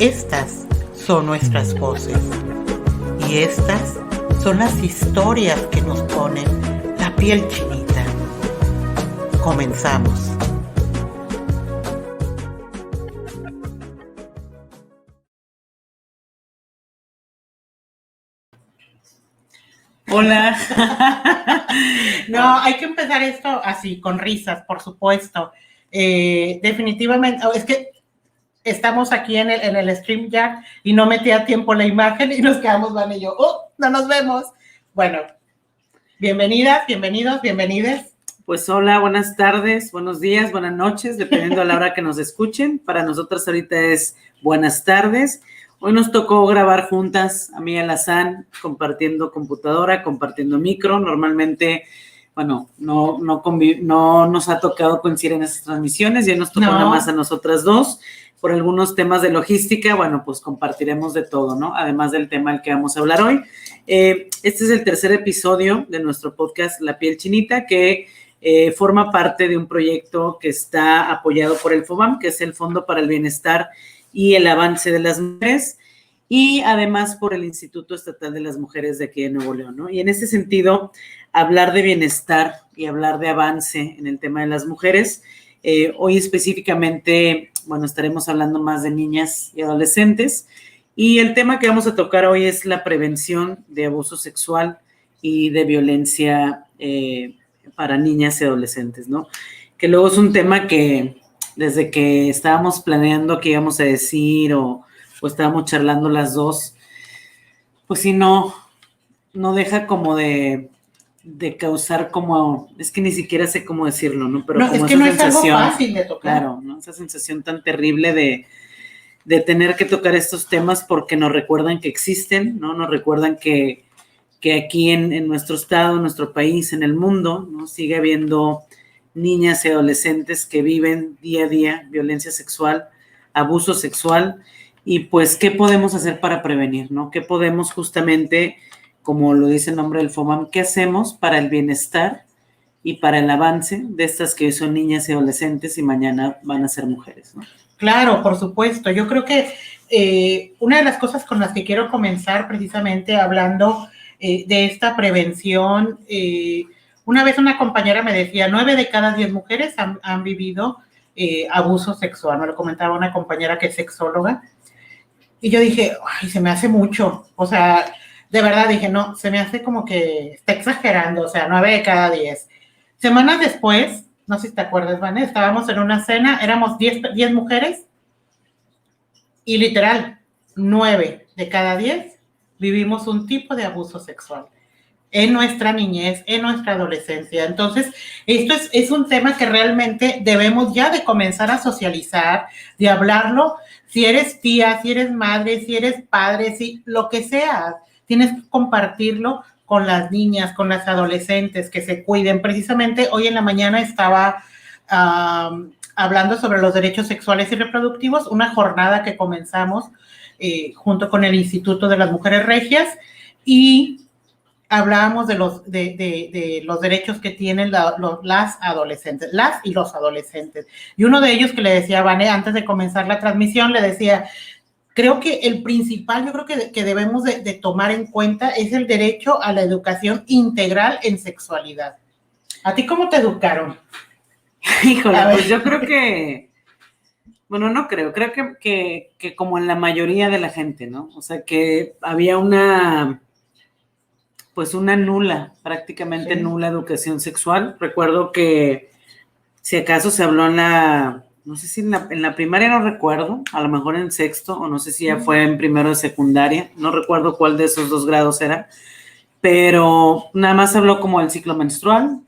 Estas son nuestras voces y estas son las historias que nos ponen la piel chinita. Comenzamos. Hola. No, hay que empezar esto así, con risas, por supuesto. Definitivamente, es que estamos aquí en el StreamYard y no metí a tiempo la imagen y nos quedamos, Van y yo, no nos vemos. Bueno, bienvenidas, bienvenidos, bienvenides. Pues hola, buenas tardes, buenos días, buenas noches, dependiendo a la hora que nos escuchen. Para nosotras ahorita es buenas tardes. Hoy nos tocó grabar juntas, a mí y a la San, compartiendo computadora, compartiendo micro. Normalmente, bueno, no nos ha tocado coincidir en esas transmisiones, ya nos tocó nada más a nosotras dos. Por algunos temas de logística, bueno, pues compartiremos de todo, ¿no? Además del tema del que vamos a hablar hoy. Este es el tercer episodio de nuestro podcast La Piel Chinita, que forma parte de un proyecto que está apoyado por el FOBAM, que es el Fondo para el Bienestar y el Avance de las Mujeres, y además por el Instituto Estatal de las Mujeres de aquí de Nuevo León, ¿no? Y en ese sentido, hablar de bienestar y hablar de avance en el tema de las mujeres, hoy específicamente, bueno, estaremos hablando más de niñas y adolescentes, y el tema que vamos a tocar hoy es la prevención de abuso sexual y de violencia para niñas y adolescentes, ¿no? Que luego es un tema que desde que estábamos planeando qué íbamos a decir o estábamos charlando las dos, pues sí, no deja como de causar como, es que ni siquiera sé cómo decirlo, ¿no? Pero no, como es que no es algo fácil de tocar. Claro, ¿no? Esa sensación tan terrible de tener que tocar estos temas porque nos recuerdan que existen, ¿no? Nos recuerdan que aquí en nuestro estado, en nuestro país, en el mundo, ¿no? Sigue habiendo niñas y adolescentes que viven día a día violencia sexual, abuso sexual, y pues, ¿qué podemos hacer para prevenir, no? ¿Qué podemos justamente, como lo dice el nombre del FOMAM, qué hacemos para el bienestar y para el avance de estas que hoy son niñas y adolescentes y mañana van a ser mujeres, ¿no? Claro, por supuesto. Yo creo que una de las cosas con las que quiero comenzar precisamente hablando de esta prevención, una vez una compañera me decía, 9 de cada 10 mujeres han vivido abuso sexual. Me lo comentaba una compañera que es sexóloga. Y yo dije, ay, se me hace mucho. O sea, de verdad dije, no, se me hace como que está exagerando. O sea, 9 de cada 10. Semanas después, no sé si te acuerdas, Vanessa, estábamos en una cena, éramos 10 mujeres y literal, 9 de cada 10 vivimos un tipo de abuso sexual en nuestra niñez, en nuestra adolescencia. Entonces, esto es un tema que realmente debemos ya de comenzar a socializar, de hablarlo. Si eres tía, si eres madre, si eres padre, si lo que sea, tienes que compartirlo con las niñas, con las adolescentes, que se cuiden. Precisamente hoy en la mañana estaba hablando sobre los derechos sexuales y reproductivos, una jornada que comenzamos junto con el Instituto de las Mujeres Regias, y hablábamos de los derechos que tienen las adolescentes, las y los adolescentes. Y uno de ellos que le decía a Vane antes de comenzar la transmisión, le decía, creo que el principal, yo creo que debemos de tomar en cuenta es el derecho a la educación integral en sexualidad. ¿A ti cómo te educaron? Híjole, pues yo creo que, bueno, no creo que como en la mayoría de la gente, ¿no? O sea, que había pues una prácticamente nula educación sexual. Recuerdo que si acaso se habló no sé si en la primaria, no recuerdo, a lo mejor en sexto, o no sé si ya fue en primero de secundaria, no recuerdo cuál de esos 2 grados era, pero nada más habló como el ciclo menstrual,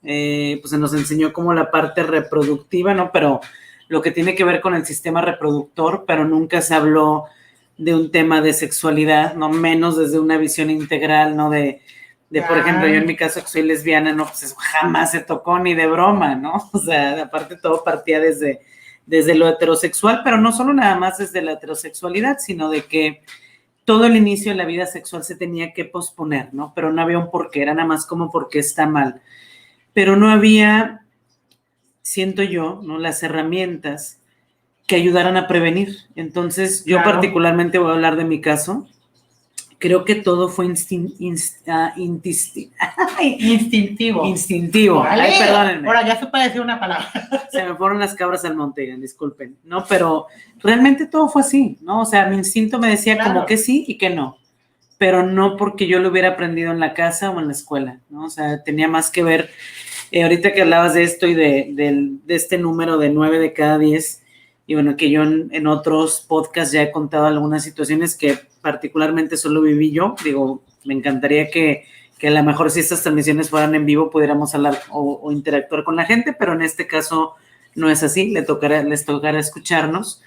pues se nos enseñó como la parte reproductiva, ¿no? Pero lo que tiene que ver con el sistema reproductor, pero nunca se habló de un tema de sexualidad, no menos desde una visión integral, ¿no? Por ejemplo, yo en mi caso que soy lesbiana, no, pues eso jamás se tocó ni de broma, ¿no? O sea, aparte todo partía desde lo heterosexual, pero no solo nada más desde la heterosexualidad, sino de que todo el inicio de la vida sexual se tenía que posponer, ¿no? Pero no había un porqué, era nada más como porque está mal. Pero no había, siento yo, ¿no? Las herramientas que ayudaran a prevenir. Entonces, yo Claro. particularmente voy a hablar de mi caso. Creo que todo fue instintivo. Órale. Ay, perdónenme. Ahora ya se puede decir una palabra. Se me fueron las cabras al monte, disculpen, ¿no? Pero realmente todo fue así, ¿no? O sea, mi instinto me decía Claro. como que sí y que no, pero no porque yo lo hubiera aprendido en la casa o en la escuela, ¿no? O sea, tenía más que ver, ahorita que hablabas de esto y de este número de 9 de cada 10, y bueno, que yo en otros podcasts ya he contado algunas situaciones que particularmente solo viví yo. Digo, me encantaría que a lo mejor si estas transmisiones fueran en vivo pudiéramos hablar o interactuar con la gente, pero en este caso no es así, les tocará escucharnos.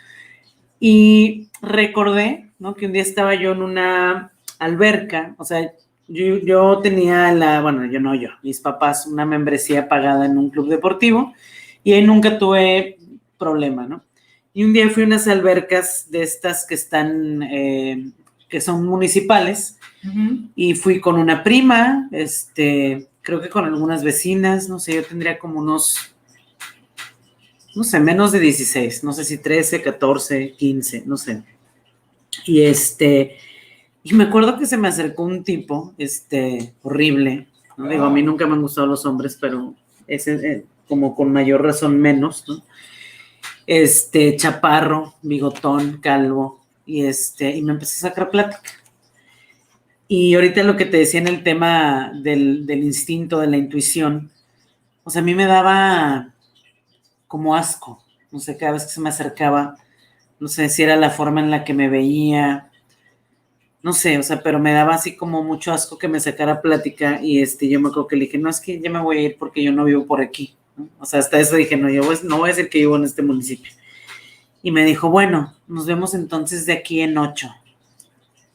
Y recordé, ¿no?, que un día estaba yo en una alberca, o sea, yo tenía mis papás, una membresía pagada en un club deportivo, y ahí nunca tuve problema, ¿no? Y un día fui a unas albercas de estas que están, que son municipales, y fui con una prima, creo que con algunas vecinas, no sé, yo tendría como unos, no sé, menos de 16, no sé si 13, 14, 15, no sé. Y y me acuerdo que se me acercó un tipo, horrible, ¿no? Digo, a mí nunca me han gustado los hombres, pero ese, como con mayor razón menos, ¿no? Chaparro, bigotón, calvo, y me empecé a sacar plática. Y ahorita lo que te decía en el tema del instinto, de la intuición, o sea, a mí me daba como asco, no sé, cada vez que se me acercaba, no sé si era la forma en la que me veía, no sé, o sea, pero me daba así como mucho asco que me sacara plática, y yo me acuerdo que le dije, no, es que ya me voy a ir porque yo no vivo por aquí, ¿no? O sea, hasta eso dije, no, yo no voy a decir que vivo en este municipio. Y me dijo, bueno, nos vemos entonces de aquí en 8,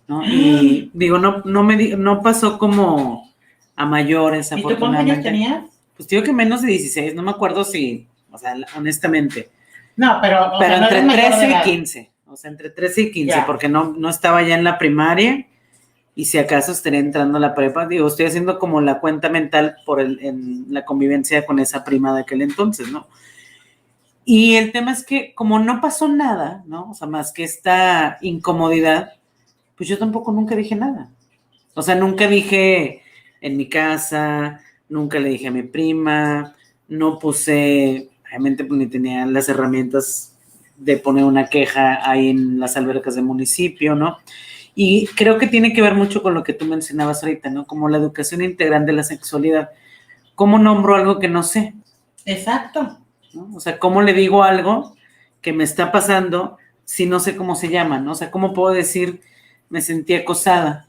¿no? Y digo, no pasó como a mayores, afortunadamente. ¿Y tú cuántos años tenías? Pues digo que menos de 16, no me acuerdo si, o sea, honestamente. No, pero sea, entre no 13 y 15, o sea, entre 13 y 15, porque no estaba ya en la primaria, y si acaso estaría entrando a la prepa. Digo, estoy haciendo como la cuenta mental en la convivencia con esa prima de aquel entonces, ¿no? Y el tema es que como no pasó nada, ¿no? O sea, más que esta incomodidad, pues yo tampoco nunca dije nada. O sea, nunca dije en mi casa, nunca le dije a mi prima, no puse, obviamente pues ni tenía las herramientas de poner una queja ahí en las albercas del municipio, ¿no? Y creo que tiene que ver mucho con lo que tú mencionabas ahorita, ¿no? Como la educación integral de la sexualidad. ¿Cómo nombro algo que no sé? Exacto. ¿No? O sea, ¿cómo le digo algo que me está pasando si no sé cómo se llama, ¿no? O sea, ¿cómo puedo decir me sentí acosada?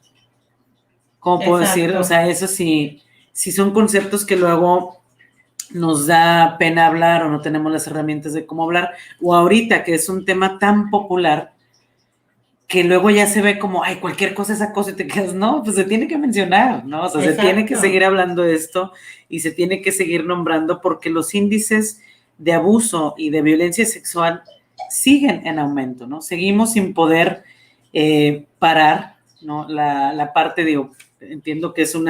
¿Cómo puedo decir? O sea, eso sí son conceptos que luego nos da pena hablar o no tenemos las herramientas de cómo hablar, o ahorita que es un tema tan popular que luego ya se ve como, ay, cualquier cosa es acoso, y te quedas, no, pues se tiene que mencionar, ¿no? O sea, se tiene que seguir hablando de esto y se tiene que seguir nombrando, porque los índices de abuso y de violencia sexual siguen en aumento, ¿no? Seguimos sin poder parar, ¿no? La parte, digo, entiendo que es un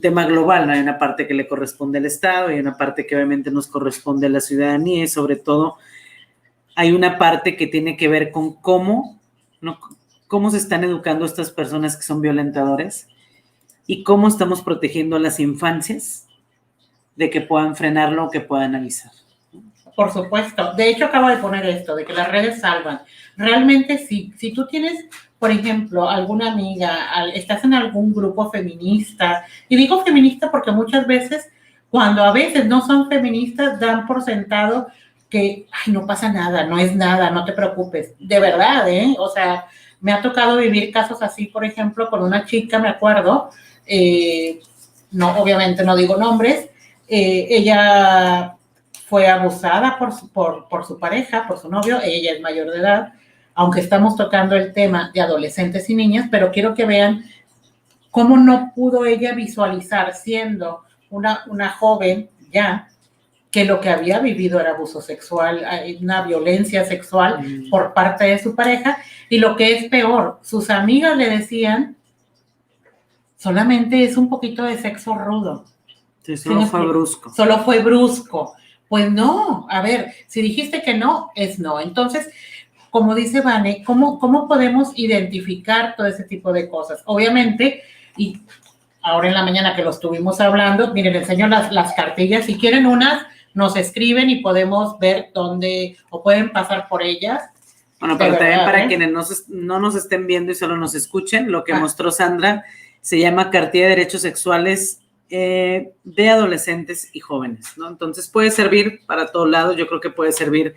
tema global, ¿no? Hay una parte que le corresponde al Estado, hay una parte que obviamente nos corresponde a la ciudadanía, y sobre todo hay una parte que tiene que ver con cómo se están educando estas personas que son violentadores y cómo estamos protegiendo a las infancias de que puedan frenarlo o que puedan avisar. Por supuesto. De hecho, acabo de poner esto, de que las redes salvan. Realmente sí. Si tú tienes, por ejemplo, alguna amiga, estás en algún grupo feminista, y digo feminista porque muchas veces, cuando a veces no son feministas, dan por sentado que, ay, no pasa nada, no es nada, no te preocupes. De verdad, ¿eh? O sea, me ha tocado vivir casos así, por ejemplo, con una chica, me acuerdo, no, obviamente no digo nombres, ella fue abusada por su pareja, por su novio, ella es mayor de edad, aunque estamos tocando el tema de adolescentes y niñas, pero quiero que vean cómo no pudo ella visualizar, siendo una joven ya, que lo que había vivido era abuso sexual, una violencia sexual por parte de su pareja, y lo que es peor, sus amigas le decían, solamente es un poquito de sexo rudo. Sí, solo fue brusco. Solo fue brusco, Pues no, a ver, si dijiste que no, es no. Entonces, como dice Vane, ¿cómo podemos identificar todo ese tipo de cosas? Obviamente, y ahora en la mañana que lo estuvimos hablando, miren, les enseño las cartillas, si quieren unas, nos escriben y podemos ver dónde, o pueden pasar por ellas. Bueno, pero también para quienes no nos estén viendo y solo nos escuchen, lo que mostró Sandra se llama Cartilla de Derechos Sexuales de Adolescentes y Jóvenes, ¿no? Entonces puede servir para todos lados, yo creo que puede servir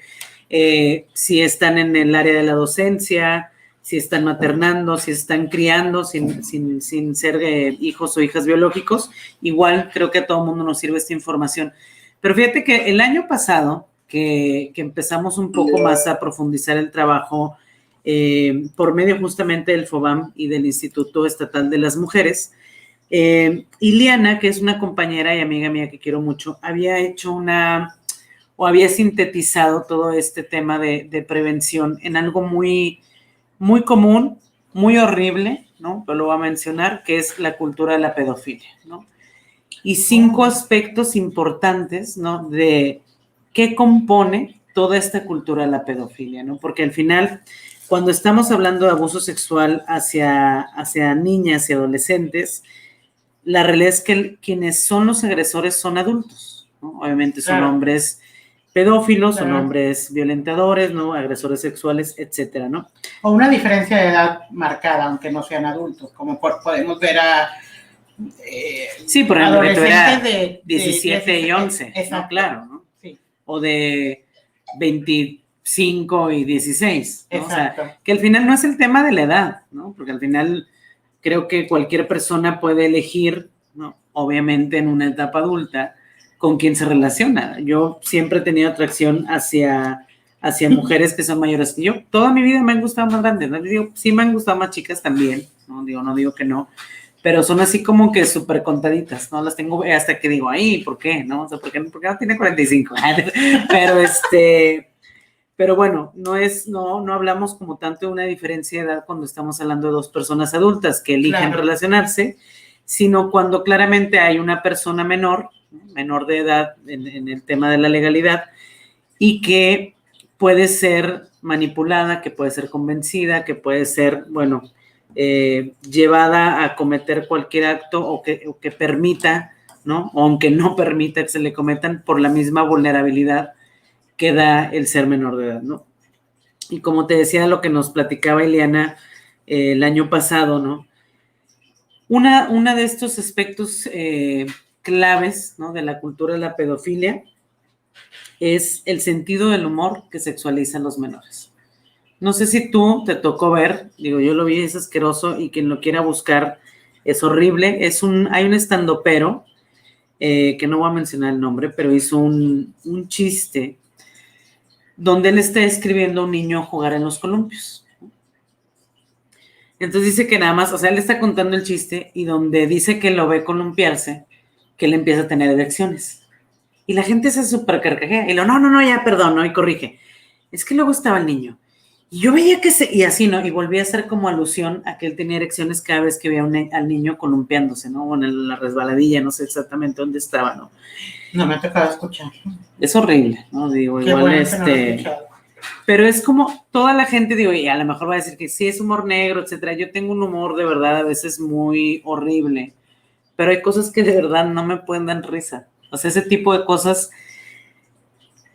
si están en el área de la docencia, si están maternando, si están criando sin ser hijos o hijas biológicos, igual creo que a todo el mundo nos sirve esta información. Pero fíjate que el año pasado, que empezamos un poco más a profundizar el trabajo por medio justamente del FOBAM y del Instituto Estatal de las Mujeres, Ileana, que es una compañera y amiga mía que quiero mucho, había hecho había sintetizado todo este tema de prevención en algo muy, muy común, muy horrible, ¿no? Pero lo voy a mencionar, que es la cultura de la pedofilia, ¿no? Y 5 aspectos importantes, ¿no? De qué compone toda esta cultura de la pedofilia, ¿no? Porque al final, cuando estamos hablando de abuso sexual hacia niñas y adolescentes, la realidad es que quienes son los agresores son adultos, ¿no? Obviamente son hombres pedófilos, son hombres violentadores, ¿no? Agresores sexuales, etcétera, ¿no? O una diferencia de edad marcada, aunque no sean adultos, como podemos ver a sí, por ejemplo, adolescentes de 17 y 11, ¿no? Claro, ¿no? Sí. O de 25 y 16, ¿no? Exacto. O sea, que al final no es el tema de la edad, ¿no? Porque al final creo que cualquier persona puede elegir, ¿no? Obviamente en una etapa adulta, con quién se relaciona. Yo siempre he tenido atracción hacia mujeres que son mayores que yo. Toda mi vida me han gustado más grandes, ¿no? Digo, sí me han gustado más chicas también, ¿no? No digo que no, pero son así como que súper contaditas, ¿no? Las tengo hasta que digo, ay, ¿por qué? ¿No? O sea, ¿por qué no tiene 45? Pero bueno, no hablamos como tanto de una diferencia de edad cuando estamos hablando de 2 personas adultas que eligen relacionarse, sino cuando claramente hay una persona menor de edad en el tema de la legalidad y que puede ser manipulada, que puede ser convencida, que puede ser, bueno, llevada a cometer cualquier acto o que permita, ¿no? O aunque no permita que se le cometan por la misma vulnerabilidad que da el ser menor de edad, ¿no? Y como te decía, lo que nos platicaba Ileana el año pasado, ¿no? Una de estos aspectos claves, ¿no? De la cultura de la pedofilia es el sentido del humor que sexualiza a los menores. No sé si tú te tocó ver, digo, yo lo vi, es asqueroso y quien lo quiera buscar es horrible. Hay un estandopero, que no voy a mencionar el nombre, pero hizo un chiste donde él está escribiendo a un niño jugar en los columpios. Entonces dice que nada más, o sea, él está contando el chiste y donde dice que lo ve columpiarse, que él empieza a tener erecciones. Y la gente se súper carcajea y no, ya, perdón, ¿no? Y corrige. Es que luego estaba el niño. Y yo veía y así, ¿no? Y volvía a hacer como alusión a que él tenía erecciones cada vez que veía al niño columpiándose, ¿no? O en la resbaladilla, no sé exactamente dónde estaba, ¿no? No me ha tocado escuchar. Es horrible, ¿no? Digo, qué igual bueno pero es como toda la gente, digo, y a lo mejor va a decir que sí es humor negro, etcétera. Yo tengo un humor de verdad a veces muy horrible, pero hay cosas que de verdad no me pueden dar risa. O sea, ese tipo de cosas,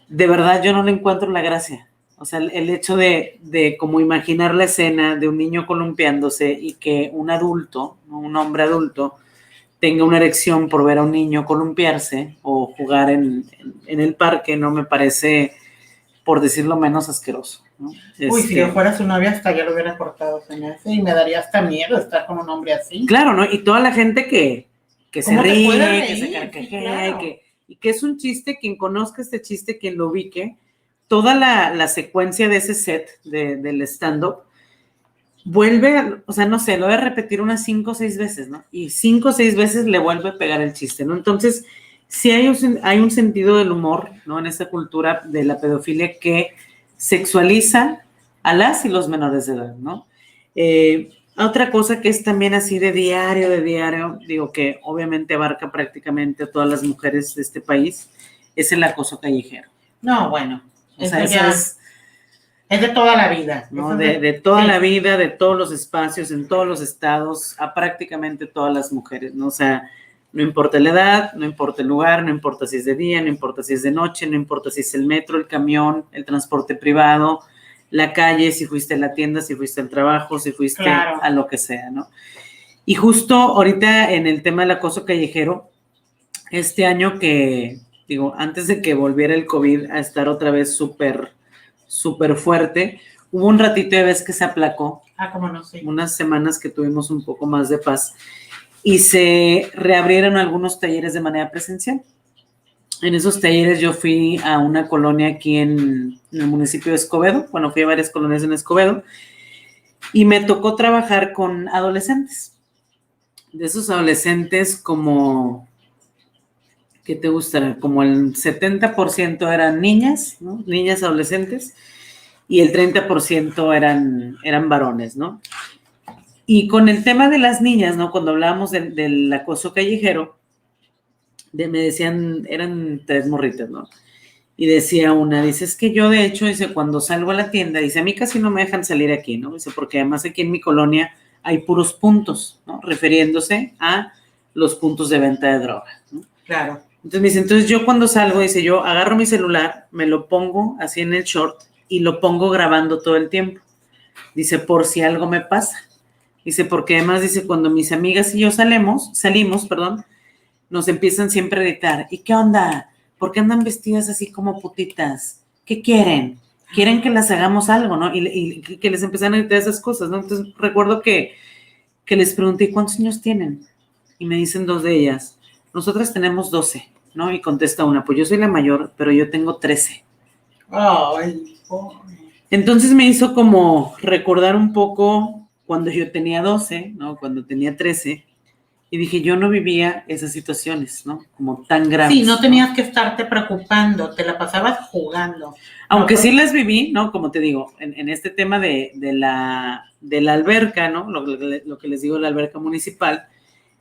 de verdad yo no le encuentro la gracia. O sea, el hecho de como imaginar la escena de un niño columpiándose y que un adulto, un hombre adulto, tenga una erección por ver a un niño columpiarse o jugar en el parque, no me parece, por decirlo menos, asqueroso, ¿no? Uy, si yo fuera su novia hasta ya lo hubiera cortado, señor, y me daría hasta miedo estar con un hombre así. Claro, ¿no? Y toda la gente que se ríe, que se carcajea, sí, claro. y que es un chiste, quien conozca este chiste, quien lo ubique, toda la secuencia de ese set del stand-up, vuelve, o sea, no sé, lo voy a repetir unas 5 o 6 veces, ¿no? Y 5 o 6 veces le vuelve a pegar el chiste, ¿no? Entonces, sí hay un sentido del humor, ¿no? En esta cultura de la pedofilia que sexualiza a las y los menores de edad, ¿no? Otra cosa que es también así de diario, digo que obviamente abarca prácticamente a todas las mujeres de este país, es el acoso callejero. No, bueno, O sea, es de toda la vida. ¿no? De toda la vida, de todos los espacios, en todos los estados, a prácticamente todas las mujeres, ¿no? O sea, no importa la edad, no importa el lugar, no importa si es de día, no importa si es de noche, no importa si es el metro, el camión, el transporte privado, la calle, si fuiste a la tienda, si fuiste al trabajo, si fuiste a lo que sea, ¿no? Y justo ahorita en el tema del acoso callejero, este año que, digo, antes de que volviera el COVID a estar otra vez súper fuerte, hubo un ratito de vez que se aplacó. Cómo no, sí. Unas semanas que tuvimos un poco más de paz y se reabrieron algunos talleres de manera presencial. En esos talleres yo fui a una colonia aquí en el municipio de Escobedo, bueno, fui a varias colonias en Escobedo, y me tocó trabajar con adolescentes. De esos adolescentes como, ¿qué te gusta? Como el 70% eran niñas, ¿no? Niñas adolescentes, y el 30% eran varones, ¿no? Y con el tema de las niñas, ¿no? Cuando hablábamos del acoso callejero, me decían, eran 3 morritas, ¿no? Y decía una, dice, es que yo de hecho, dice, cuando salgo a la tienda, dice, a mí casi no me dejan salir aquí, ¿no? Dice, porque además aquí en mi colonia hay puros puntos, ¿no? Refiriéndose a los puntos de venta de droga, ¿no? Claro. Entonces me dice, entonces yo cuando salgo, dice, yo agarro mi celular, me lo pongo así en el short y lo pongo grabando todo el tiempo. Dice, por si algo me pasa. Dice, porque además, dice, cuando mis amigas y yo salimos, nos empiezan siempre a gritar, ¿y qué onda? ¿Por qué andan vestidas así como putitas? ¿Qué quieren? Quieren que las hagamos algo, ¿no? Y que les empiezan a gritar esas cosas, ¿no? Entonces recuerdo que les pregunté, ¿cuántos niños tienen? Y me dicen 2 de ellas, nosotras tenemos 12, ¿no? Y contesta una, pues yo soy la mayor, pero yo tengo 13. Ay, entonces me hizo como recordar un poco cuando yo tenía 12, ¿no? Cuando tenía 13, y dije, yo no vivía esas situaciones, ¿no? Como tan graves. Sí, no tenías que estarte preocupando, te la pasabas jugando. Aunque no, sí las viví, ¿no? Como te digo, en este tema de la alberca, ¿no? Lo que les digo, la alberca municipal,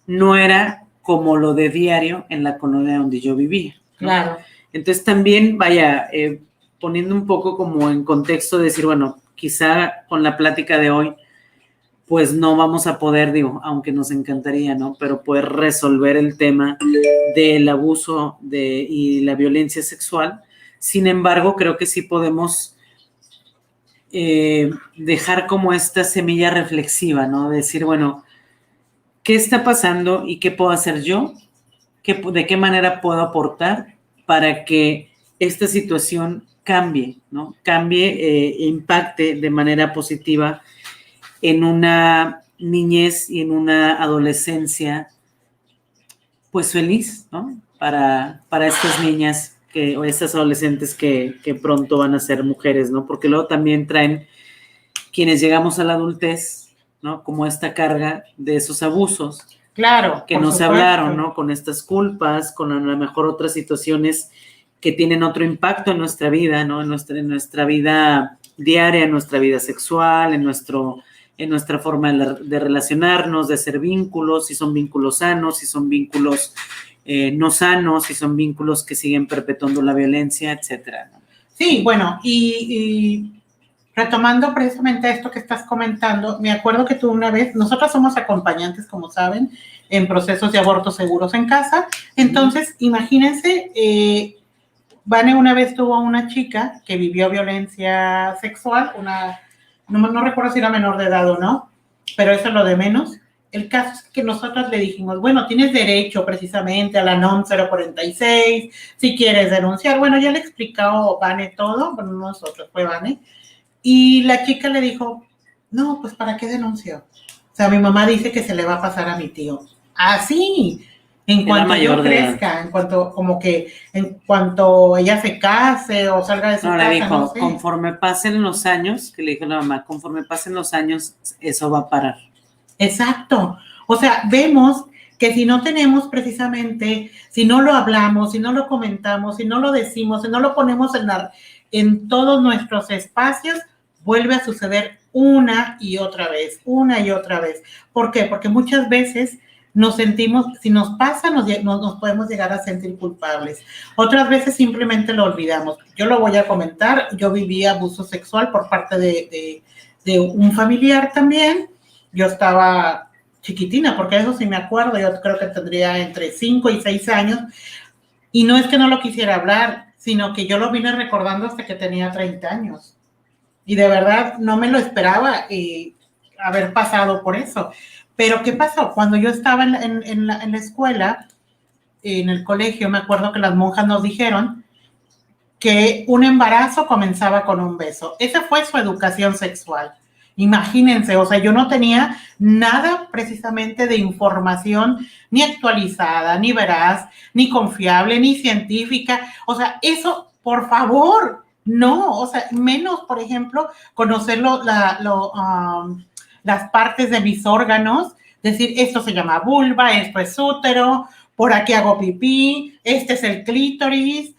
no era como lo de diario en la colonia donde yo vivía, ¿no? Claro. Entonces también, vaya, poniendo un poco como en contexto, decir, bueno, quizá con la plática de hoy, pues no vamos a poder, digo, aunque nos encantaría, ¿no? Pero poder resolver el tema del abuso y la violencia sexual. Sin embargo, creo que sí podemos dejar como esta semilla reflexiva, ¿no? Decir, bueno, ¿qué está pasando y qué puedo hacer yo? ¿De qué manera puedo aportar para que esta situación cambie, ¿no? Cambie, impacte de manera positiva en una niñez y en una adolescencia, pues feliz, ¿no? Para estas niñas o estas adolescentes que pronto van a ser mujeres, ¿no? Porque luego también traen quienes llegamos a la adultez, ¿no? Como esta carga de esos abusos. Claro. Que nos hablaron, ¿no? Con estas culpas, con a lo mejor otras situaciones que tienen otro impacto en nuestra vida, ¿no? En nuestra vida diaria, en nuestra vida sexual, en nuestra forma de relacionarnos, de hacer vínculos, si son vínculos sanos, si son vínculos no sanos, si son vínculos que siguen perpetuando la violencia, etcétera, ¿no? Sí, bueno, y retomando precisamente esto que estás comentando, me acuerdo que tú una vez, nosotras somos acompañantes, como saben, en procesos de abortos seguros en casa, entonces, imagínense, Vane una vez tuvo una chica que vivió violencia sexual, no recuerdo si era menor de edad o no, pero eso es lo de menos. El caso es que nosotros le dijimos, bueno, tienes derecho precisamente a la NOM 046, si quieres denunciar. Bueno, ya le explicó Vane todo, bueno, nosotros, fue Vane, y la chica le dijo, no, pues ¿para qué denuncio? O sea, mi mamá dice que se le va a pasar a mi tío. Así, en cuanto yo crezca, en cuanto ella se case o salga de su casa, le dijo, no sé. Conforme pasen los años, que le dijo la mamá, conforme pasen los años, eso va a parar. Exacto. O sea, vemos que si no tenemos precisamente, si no lo hablamos, si no lo comentamos, si no lo decimos, si no lo ponemos en todos nuestros espacios, vuelve a suceder una y otra vez. ¿Por qué? Porque muchas veces si nos pasa, nos podemos llegar a sentir culpables. Otras veces simplemente lo olvidamos. Yo lo voy a comentar, yo viví abuso sexual por parte de un familiar también. Yo estaba chiquitina, porque eso sí me acuerdo, yo creo que tendría entre 5 y 6 años, y no es que no lo quisiera hablar, sino que yo lo vine recordando hasta que tenía 30 años. Y de verdad no me lo esperaba haber pasado por eso. Pero ¿qué pasó? Cuando yo estaba en la escuela, en el colegio, me acuerdo que las monjas nos dijeron que un embarazo comenzaba con un beso. Esa fue su educación sexual. Imagínense, o sea, yo no tenía nada precisamente de información ni actualizada, ni veraz, ni confiable, ni científica. O sea, eso, por favor, no. O sea, menos, por ejemplo, conocer las partes de mis órganos, decir, esto se llama vulva, esto es útero, por aquí hago pipí, este es el clítoris.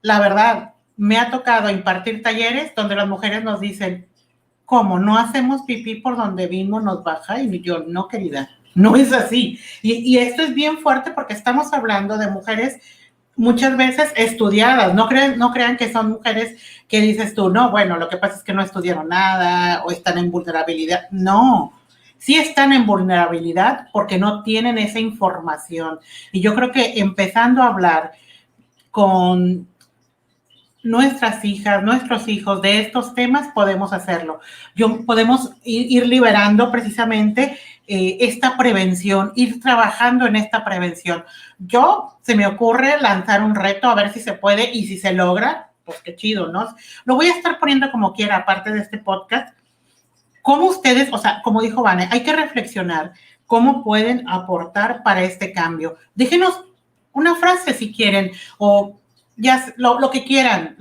La verdad, me ha tocado impartir talleres donde las mujeres nos dicen, ¿cómo? ¿No hacemos pipí por donde vimos nos baja? Y yo, no, querida, no es así. Y esto es bien fuerte porque estamos hablando de mujeres muchas veces estudiadas. No crean que son mujeres que dices tú, no, bueno, lo que pasa es que no estudiaron nada o están en vulnerabilidad. No, sí están en vulnerabilidad porque no tienen esa información. Y yo creo que empezando a hablar con nuestras hijas, nuestros hijos de estos temas, podemos hacerlo. Podemos ir liberando precisamente esta prevención, ir trabajando en esta prevención. Se me ocurre lanzar un reto a ver si se puede y si se logra, pues qué chido, ¿no? Lo voy a estar poniendo como quiera, aparte de este podcast. ¿Cómo ustedes, o sea, como dijo Vane, hay que reflexionar cómo pueden aportar para este cambio? Déjenos una frase si quieren, o ya lo que quieran,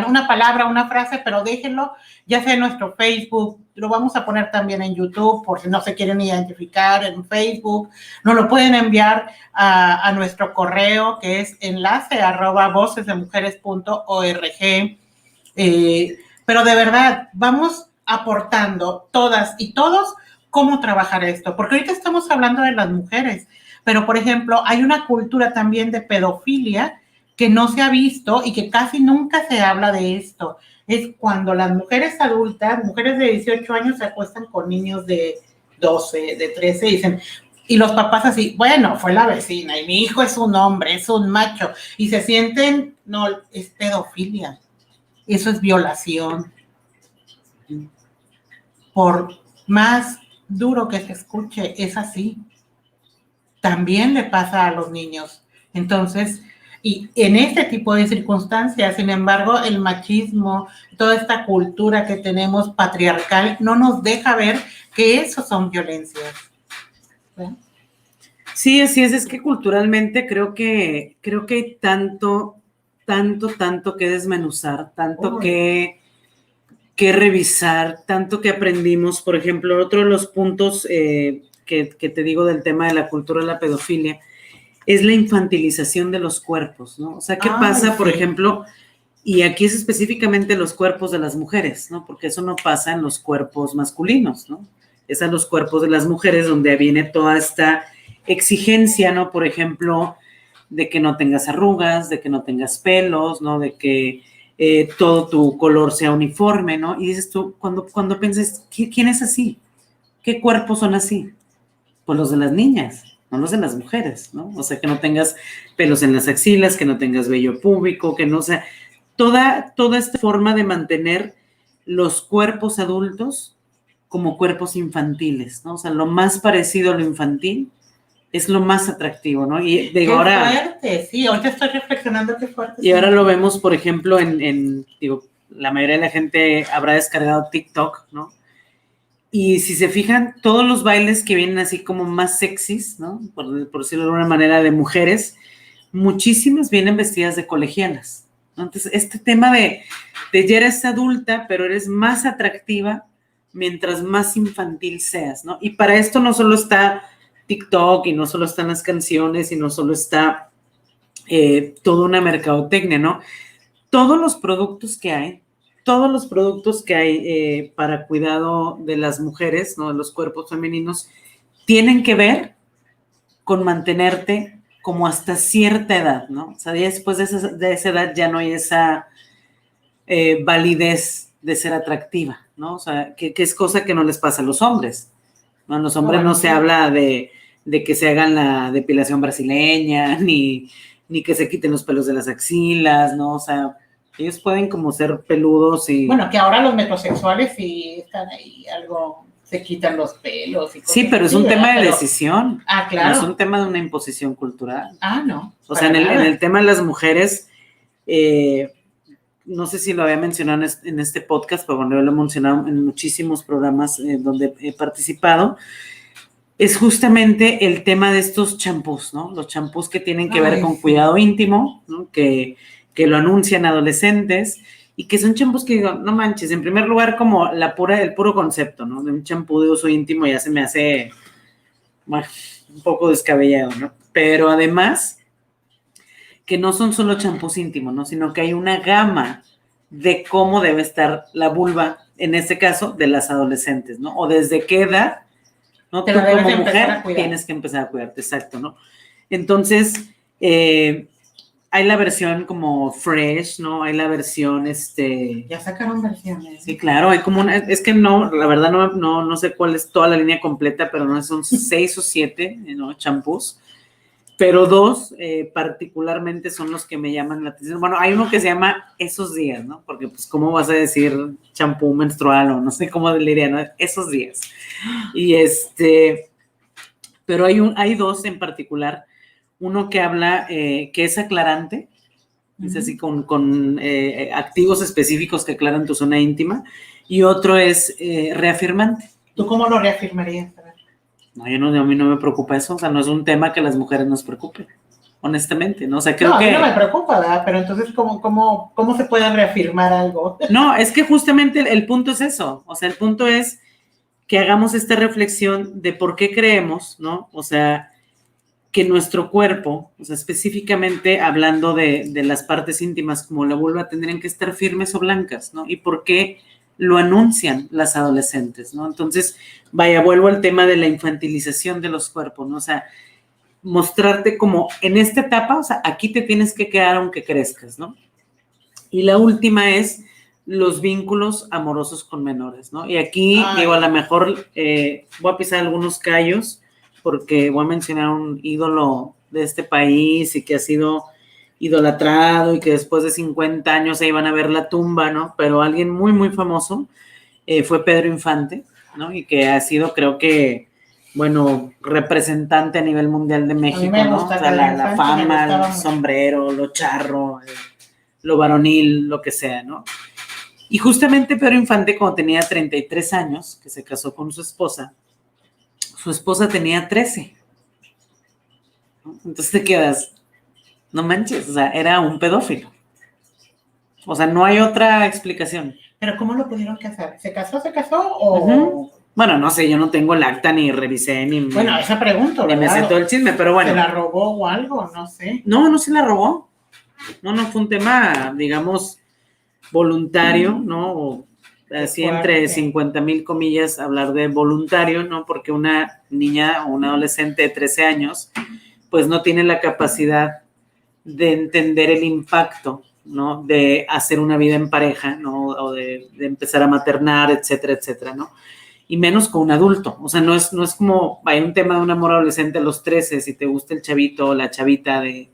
una palabra, una frase, pero déjenlo, ya sea en nuestro Facebook, lo vamos a poner también en YouTube, por si no se quieren identificar en Facebook, nos lo pueden enviar a nuestro correo, que es enlace@vocesdemujeres.org, pero de verdad, vamos aportando todas y todos cómo trabajar esto, porque ahorita estamos hablando de las mujeres, pero por ejemplo, hay una cultura también de pedofilia que no se ha visto y que casi nunca se habla de esto. Es cuando las mujeres adultas, mujeres de 18 años se acuestan con niños de 12, de 13, dicen, y los papás así, bueno, fue la vecina y mi hijo es un hombre, es un macho, y se sienten, no, es pedofilia, eso es violación. Por más duro que se escuche, es así. También le pasa a los niños. Entonces, y en este tipo de circunstancias, sin embargo, el machismo, toda esta cultura que tenemos patriarcal, no nos deja ver que eso son violencias. Sí, así es que culturalmente creo que hay tanto que desmenuzar, tanto que revisar, tanto que aprendimos. Por ejemplo, otro de los puntos que te digo del tema de la cultura de la pedofilia es la infantilización de los cuerpos, ¿no? O sea, ¿qué pasa, por ejemplo? Y aquí es específicamente los cuerpos de las mujeres, ¿no? Porque eso no pasa en los cuerpos masculinos, ¿no? Es en los cuerpos de las mujeres donde viene toda esta exigencia, ¿no? Por ejemplo, de que no tengas arrugas, de que no tengas pelos, ¿no? De que todo tu color sea uniforme, ¿no? Y dices tú, cuando piensas, ¿quién es así? ¿Qué cuerpos son así? Pues los de las niñas, no los de las mujeres, ¿no? O sea, que no tengas pelos en las axilas, que no tengas vello púbico, que no sea... Toda esta forma de mantener los cuerpos adultos como cuerpos infantiles, ¿no? O sea, lo más parecido a lo infantil es lo más atractivo, ¿no? Y digo, qué fuerte, sí, ahorita estoy reflexionando qué fuerte. Y ahora lo vemos, por ejemplo, digo, la mayoría de la gente habrá descargado TikTok, ¿no? Y si se fijan, todos los bailes que vienen así como más sexys, ¿no? Por decirlo de alguna manera, de mujeres, muchísimas vienen vestidas de colegialas, ¿no? Entonces, este tema de ya eres adulta, pero eres más atractiva mientras más infantil seas, ¿no? Y para esto no solo está TikTok y no solo están las canciones y no solo está toda una mercadotecnia, ¿no? Todos los productos que hay para cuidado de las mujeres, ¿no? De los cuerpos femeninos, tienen que ver con mantenerte como hasta cierta edad, ¿no? O sea, ya después de esa edad ya no hay esa validez de ser atractiva, ¿no? O sea, que es cosa que no les pasa a los hombres, ¿no? A los hombres no se habla de que se hagan la depilación brasileña, ni que se quiten los pelos de las axilas, ¿no? O sea, ellos pueden como ser peludos y... Bueno, que ahora los metrosexuales sí están ahí algo, se quitan los pelos y cosas. Sí, pero es un tema de decisión. Ah, claro. No es un tema de una imposición cultural. Ah, no. O sea, en el tema de las mujeres, no sé si lo había mencionado en este podcast, pero bueno, yo lo he mencionado en muchísimos programas donde he participado, es justamente el tema de estos champús, ¿no? Los champús que tienen que ver con cuidado íntimo, ¿no? Que lo anuncian adolescentes y que son champús que digo, no manches, en primer lugar como el puro concepto, ¿no? De un champú de uso íntimo ya se me hace, bueno, un poco descabellado, ¿no? Pero además que no son solo champús íntimos, ¿no? Sino que hay una gama de cómo debe estar la vulva, en este caso, de las adolescentes, ¿no? O desde qué edad, ¿no? Tú como mujer tienes que empezar a cuidarte, exacto, ¿no? Entonces, hay la versión como fresh, ¿no? Hay la versión, Ya sacaron versiones. Sí, claro, hay como es que no, la verdad no sé cuál es toda la línea completa, pero no son 6 o 7, ¿no? Champús. Pero 2 particularmente son los que me llaman la atención. Bueno, hay uno que se llama Esos Días, ¿no? Porque pues, ¿cómo vas a decir champú menstrual o no sé cómo le diría, ¿no? Esos Días. Y pero hay 2 en particular. Uno que habla, que es aclarante, es así con activos específicos que aclaran tu zona íntima, y otro es reafirmante. ¿Tú cómo lo reafirmarías? No, a mí no me preocupa eso, o sea, no es un tema que las mujeres nos preocupen, honestamente, ¿no? O sea, creo que... a mí no me preocupa, ¿verdad? Pero entonces, ¿cómo se puede reafirmar algo? No, es que justamente el punto es eso, o sea, el punto es que hagamos esta reflexión de por qué creemos, ¿no? O sea, que nuestro cuerpo, o sea, específicamente hablando de las partes íntimas como la vulva, tendrían que estar firmes o blancas, ¿no? Y por qué lo anuncian las adolescentes, ¿no? Entonces, vaya, vuelvo al tema de la infantilización de los cuerpos, ¿no? O sea, mostrarte como en esta etapa, o sea, aquí te tienes que quedar aunque crezcas, ¿no? Y la última es los vínculos amorosos con menores, ¿no? Y aquí, digo, a lo mejor voy a pisar algunos callos, porque voy a mencionar un ídolo de este país y que ha sido idolatrado y que después de 50 años se iban a ver la tumba, ¿no? Pero alguien muy, muy famoso fue Pedro Infante, ¿no? Y que ha sido, creo que, bueno, representante a nivel mundial de México, ¿no? O sea, la fama, el sombrero, lo charro, lo varonil, lo que sea, ¿no? Y justamente Pedro Infante, cuando tenía 33 años, que se casó con su esposa tenía 13. ¿No? Entonces te quedas, no manches, o sea, era un pedófilo. O sea, no hay otra explicación. ¿Pero cómo lo pudieron casar? ¿Se casó o...? Bueno, no sé, yo no tengo el acta, ni revisé, ni... Bueno, esa pregunta, ni me sé todo el chisme, pero bueno. ¿Se la robó o algo? No sé. No se la robó. No fue un tema, digamos, voluntario, ¿no? O así entre 50,000 comillas, hablar de voluntario, ¿no? Porque una niña o un adolescente de 13 años, pues no tiene la capacidad de entender el impacto, ¿no? De hacer una vida en pareja, ¿no? O de empezar a maternar, etcétera, etcétera, ¿no? Y menos con un adulto. O sea, no es como, hay un tema de un amor adolescente a los 13, si te gusta el chavito o la chavita de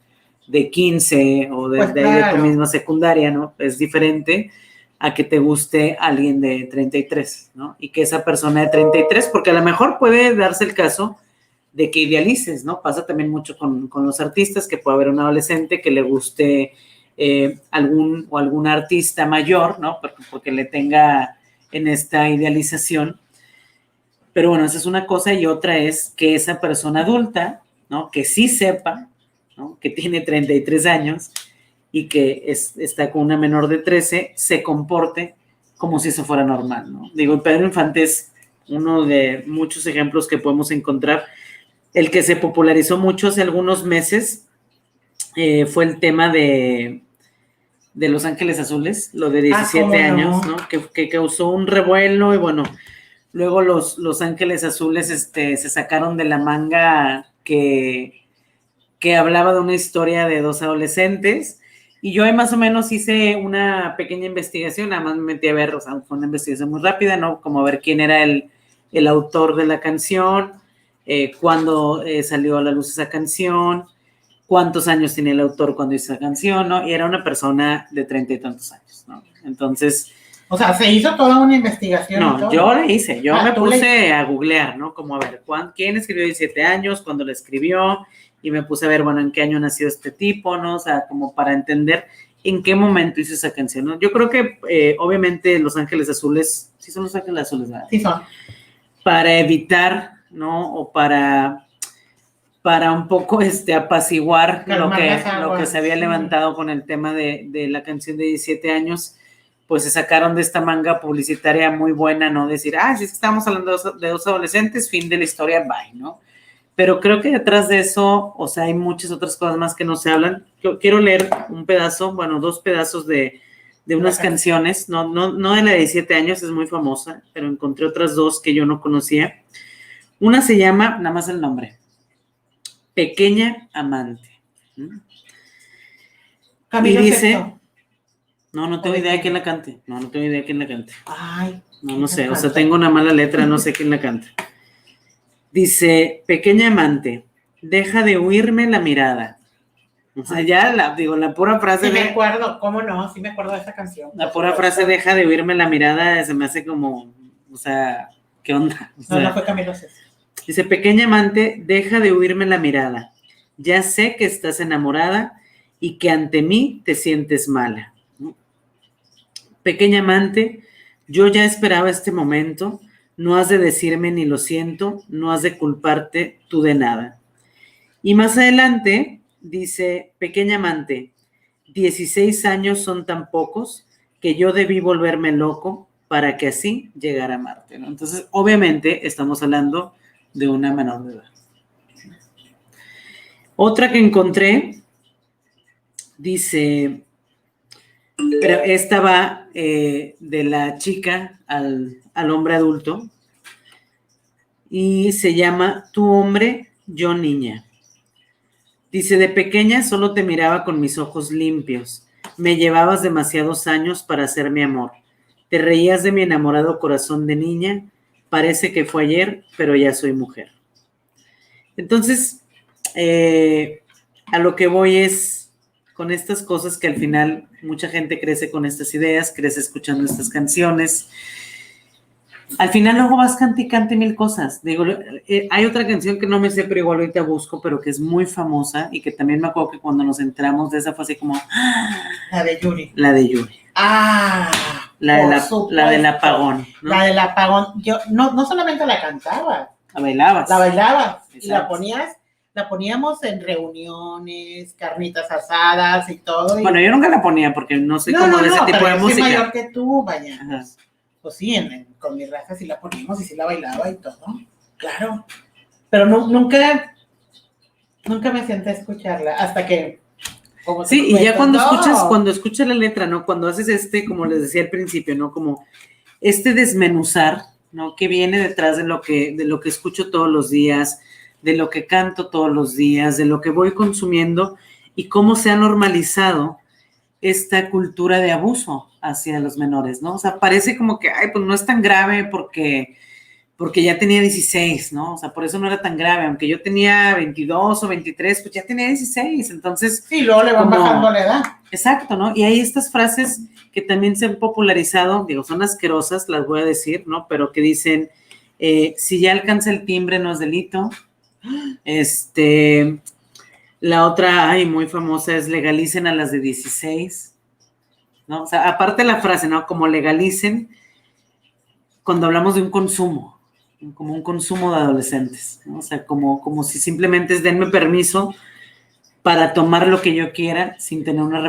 15 o de, pues de tu misma secundaria, ¿no? Es diferente a que te guste alguien de 33, ¿no? Y que esa persona de 33, porque a lo mejor puede darse el caso de que idealices, ¿no? Pasa también mucho con los artistas, que puede haber un adolescente que le guste algún artista mayor, ¿no? Porque le tenga en esta idealización. Pero bueno, esa es una cosa, y otra es que esa persona adulta, ¿no? Que sí sepa, ¿no? Que tiene 33 años y que está con una menor de 13, se comporte como si eso fuera normal, ¿no? Digo, Pedro Infante es uno de muchos ejemplos que podemos encontrar. El que se popularizó mucho hace algunos meses fue el tema de Los Ángeles Azules, lo de 17 años, ¿no? Que causó un revuelo, y bueno, luego los Ángeles Azules se sacaron de la manga que hablaba de una historia de dos adolescentes. Y yo ahí más o menos hice una pequeña investigación, nada más me metí a ver, o sea, fue una investigación muy rápida, ¿no? Como a ver quién era el autor de la canción, cuándo salió a la luz esa canción, cuántos años tenía el autor cuando hizo esa canción, ¿no? Y era una persona de 30 y tantos años, ¿no? Entonces... O sea, se hizo toda una investigación. No, yo la hice, yo me puse a googlear, ¿no? Como a ver, ¿quién escribió 17 años? ¿Cuándo lo escribió? Y me puse a ver, bueno, en qué año nació este tipo, ¿no? O sea, como para entender en qué momento hizo esa canción, ¿no? Yo creo que, obviamente, Los Ángeles Azules, sí son Los Ángeles Azules, ¿verdad? Sí son. Para evitar, ¿no? O para un poco apaciguar lo que se había levantado con el tema de la canción de 17 años, pues se sacaron de esta manga publicitaria muy buena, ¿no? Decir, si es que estamos hablando de dos adolescentes, fin de la historia, bye, ¿no? Pero creo que detrás de eso, o sea, hay muchas otras cosas más que no se hablan. Yo quiero leer un pedazo, bueno, dos pedazos de unas canciones, no de la de 17 años, es muy famosa, pero encontré otras dos que yo no conocía. Una se llama, nada más el nombre, Pequeña Amante. Camilo y dice... Sesto. No tengo idea de quién la cante. No tengo idea de quién la cante. Ay. No sé, o sea, tengo una mala letra, no sé quién la canta. Dice, pequeña amante, deja de huirme la mirada. O sea, ya la pura frase... Sí me acuerdo, ¿cómo no? Sí me acuerdo de esa canción. La pura frase, deja de huirme la mirada, se me hace como, o sea, ¿qué onda? O sea, no fue Camilo Sesto. Dice, pequeña amante, deja de huirme la mirada. Ya sé que estás enamorada y que ante mí te sientes mala. Pequeña amante, yo ya esperaba este momento, no has de decirme ni lo siento, no has de culparte tú de nada. Y más adelante dice, pequeña amante, 16 años son tan pocos que yo debí volverme loco para que así llegara a amarte, ¿no? Entonces, obviamente, estamos hablando de una menor de edad. Otra que encontré dice... Pero esta va de la chica al hombre adulto y se llama Tu hombre, yo niña. Dice, de pequeña solo te miraba con mis ojos limpios. Me llevabas demasiados años para hacer mi amor. Te reías de mi enamorado corazón de niña. Parece que fue ayer, pero ya soy mujer. Entonces, a lo que voy es... con estas cosas que al final mucha gente crece con estas ideas, crece escuchando estas canciones. Al final luego vas cante y cante mil cosas. Digo, hay otra canción que no me sé, pero igual ahorita busco, pero que es muy famosa y que también me acuerdo que cuando nos enteramos de esa fue así como... La de Yuri. La de Yuri. La del apagón, ¿no? La del apagón. Yo no solamente la cantaba. La bailabas. La bailabas. Exacto. Y la poníamos en reuniones, carnitas asadas y todo. Bueno, yo nunca la ponía porque no soy como de ese tipo de música. Soy mayor que tú, vaya. Ajá. Pues sí, con mi raza sí la poníamos y sí la bailaba y todo. Claro. Pero nunca me senté a escucharla hasta que... Sí, y ya cuando escuchas la letra, ¿no? Cuando haces como les decía al principio, ¿no? Como desmenuzar, ¿no? Que viene detrás de lo que escucho todos los días, de lo que canto todos los días, de lo que voy consumiendo y cómo se ha normalizado esta cultura de abuso hacia los menores, ¿no? O sea, parece como que, pues no es tan grave porque ya tenía 16, ¿no? O sea, por eso no era tan grave, aunque yo tenía 22 o 23, pues ya tenía 16, entonces... Sí, luego le van bajando la edad. Exacto, ¿no? Y hay estas frases que también se han popularizado, digo, son asquerosas, las voy a decir, ¿no? Pero que dicen, si ya alcanza el timbre no es delito. La otra, muy famosa es legalicen a las de 16, ¿no? O sea, aparte la frase, ¿no? Como legalicen cuando hablamos de un consumo, como un consumo de adolescentes, ¿no? O sea, como si simplemente es denme permiso para tomar lo que yo quiera sin tener una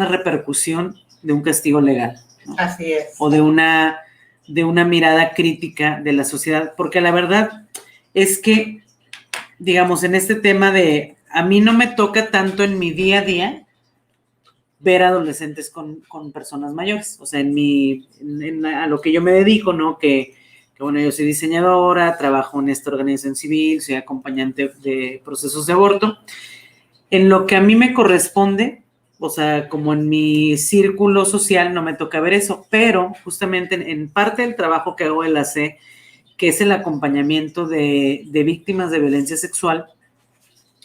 repercusión de un castigo legal, ¿no? Así es. O de una mirada crítica de la sociedad, porque la verdad es que, digamos, en este tema a mí no me toca tanto en mi día a día ver adolescentes con personas mayores, o sea, a lo que yo me dedico, ¿no? Que que bueno, yo soy diseñadora, trabajo en esta organización civil, soy acompañante de procesos de aborto. En lo que a mí me corresponde, o sea, como en mi círculo social no me toca ver eso, pero justamente en parte del trabajo que hago en la C, que es el acompañamiento de víctimas de violencia sexual,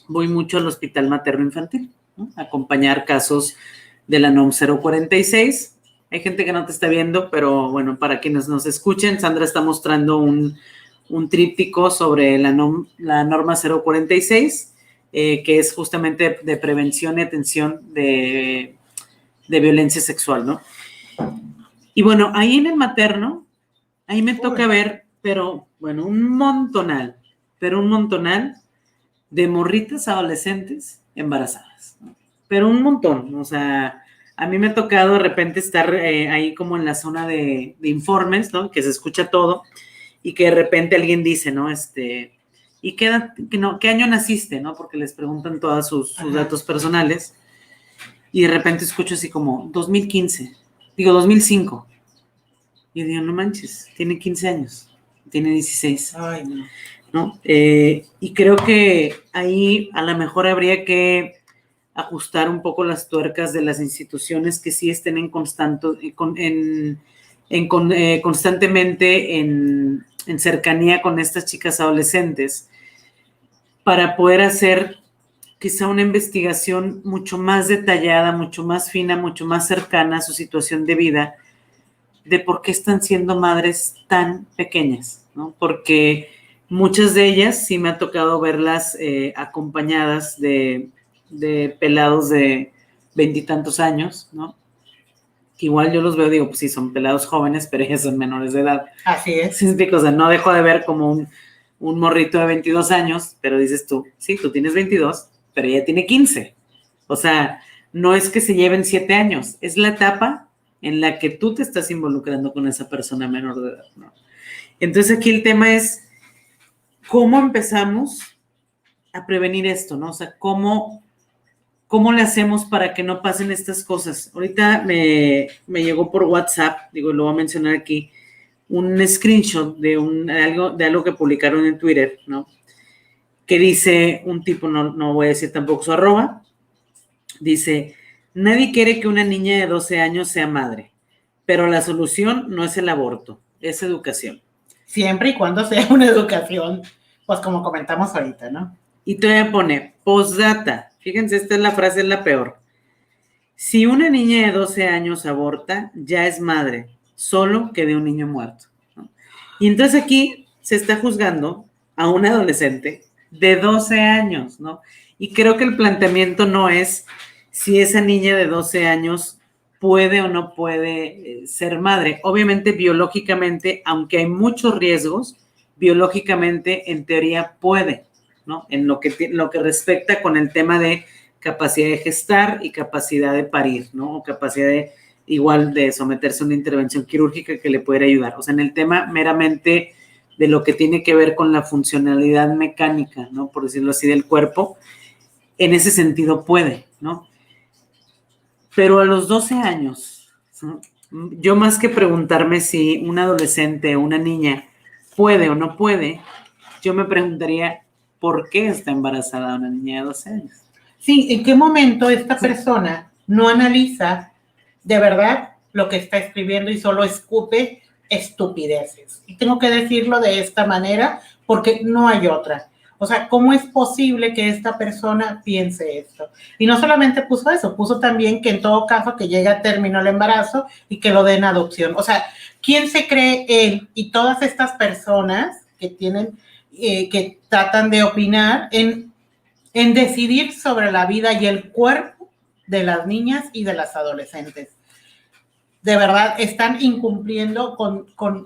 voy mucho al Hospital Materno Infantil, ¿no? A acompañar casos de la NOM 046. Hay gente que no te está viendo, pero bueno, para quienes nos escuchen, Sandra está mostrando un tríptico sobre la norma 046, que es justamente de prevención y atención de violencia sexual, ¿no? Y bueno, ahí en el materno, ahí me toca ver, pero bueno, un montonal de morritas adolescentes embarazadas, ¿no? Pero un montón, o sea, a mí me ha tocado de repente estar ahí como en la zona de informes, ¿no? Que se escucha todo y que de repente alguien dice, ¿no? ¿Y qué año naciste, no? Porque les preguntan todos sus datos personales y de repente escucho así como 2005. Y digo, no manches, tiene 15 años, tiene 16. Ay, no. ¿No? Y creo que ahí a lo mejor habría que ajustar un poco las tuercas de las instituciones que sí estén constantemente en cercanía con estas chicas adolescentes para poder hacer quizá una investigación mucho más detallada, mucho más fina, mucho más cercana a su situación de vida, de por qué están siendo madres tan pequeñas, ¿no? Porque muchas de ellas sí me ha tocado verlas acompañadas de pelados de 20 y tantos años, ¿no? Igual yo los veo, digo, pues sí, son pelados jóvenes, pero ellas son menores de edad. Así es. Sí, o sea, no dejo de ver como un morrito de 22 años, pero dices tú, sí, tú tienes 22, pero ella tiene 15. O sea, no es que se lleven 7 años, es la etapa en la que tú te estás involucrando con esa persona menor de edad, ¿no? Entonces aquí el tema es cómo empezamos a prevenir esto, ¿no? O sea, cómo le hacemos para que no pasen estas cosas. Ahorita me llegó por WhatsApp, digo, lo voy a mencionar aquí, un screenshot de algo que publicaron en Twitter, ¿no? Que dice un tipo, no voy a decir tampoco su arroba, dice, nadie quiere que una niña de 12 años sea madre, pero la solución no es el aborto, es educación. Siempre y cuando sea una educación, pues como comentamos ahorita, ¿no? Y todavía pone, postdata, fíjense, esta es la frase, es la peor. Si una niña de 12 años aborta, ya es madre, solo que de un niño muerto, ¿no? Y entonces aquí se está juzgando a un adolescente de 12 años, ¿no? Y creo que el planteamiento no es si esa niña de 12 años puede o no puede ser madre. Obviamente, biológicamente, aunque hay muchos riesgos, biológicamente, en teoría, puede, ¿no? En lo que respecta con el tema de capacidad de gestar y capacidad de parir, ¿no? O capacidad igual de someterse a una intervención quirúrgica que le pudiera ayudar. O sea, en el tema meramente de lo que tiene que ver con la funcionalidad mecánica, ¿no? Por decirlo así, del cuerpo, en ese sentido puede, ¿no? Pero a los 12 años, ¿no? Yo más que preguntarme si un adolescente o una niña puede o no puede, yo me preguntaría por qué está embarazada una niña de 12 años. Sí, ¿en qué momento esta persona no analiza de verdad lo que está escribiendo y solo escupe estupideces? Y tengo que decirlo de esta manera porque no hay otra. O sea, ¿cómo es posible que esta persona piense esto? Y no solamente puso eso, puso también que en todo caso que llegue a término el embarazo y que lo den adopción. O sea, ¿quién se cree él y todas estas personas que tienen, que tratan de opinar en decidir sobre la vida y el cuerpo de las niñas y de las adolescentes? De verdad, están incumpliendo con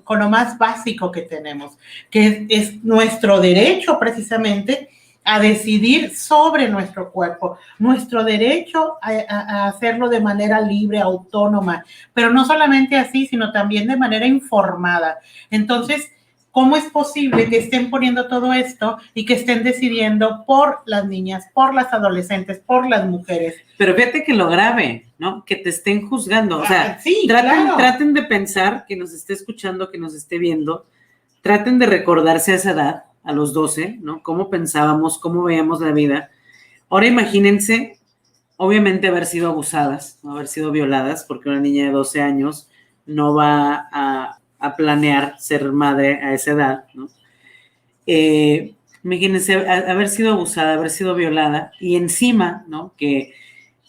lo más básico que tenemos, que es nuestro derecho precisamente a decidir sobre nuestro cuerpo, nuestro derecho a hacerlo de manera libre, autónoma, pero no solamente así, sino también de manera informada. Entonces, ¿cómo es posible que estén poniendo todo esto y que estén decidiendo por las niñas, por las adolescentes, por las mujeres? Pero fíjate que lo grave, ¿no? Que te estén juzgando. O sea, sí, traten de pensar, que nos esté escuchando, que nos esté viendo, traten de recordarse a esa edad, a los 12, ¿no? Cómo pensábamos, cómo veíamos la vida. Ahora imagínense, obviamente, haber sido abusadas, ¿no? Haber sido violadas, porque una niña de 12 años no va a planear ser madre a esa edad, ¿no? Imagínense haber sido abusada, haber sido violada, y encima, ¿no? Que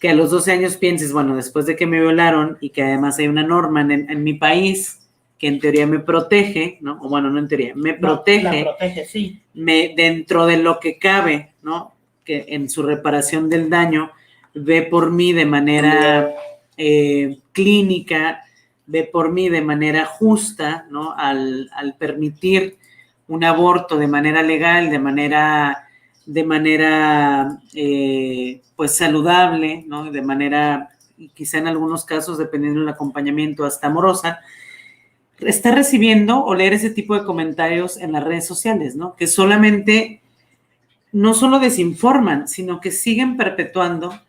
a los 12 años pienses, bueno, después de que me violaron y que además hay una norma en mi país que en teoría me protege, ¿no? O bueno, no en teoría, me protege. La protege, sí. Dentro de lo que cabe, ¿no? Que en su reparación del daño ve por mí de manera clínica, ve por mí de manera justa, ¿no? Al permitir un aborto de manera legal, de manera pues saludable, ¿no? De manera, quizá en algunos casos, dependiendo del acompañamiento, hasta amorosa, está recibiendo o leer ese tipo de comentarios en las redes sociales, ¿no? Que solamente, no solo desinforman, sino que siguen perpetuando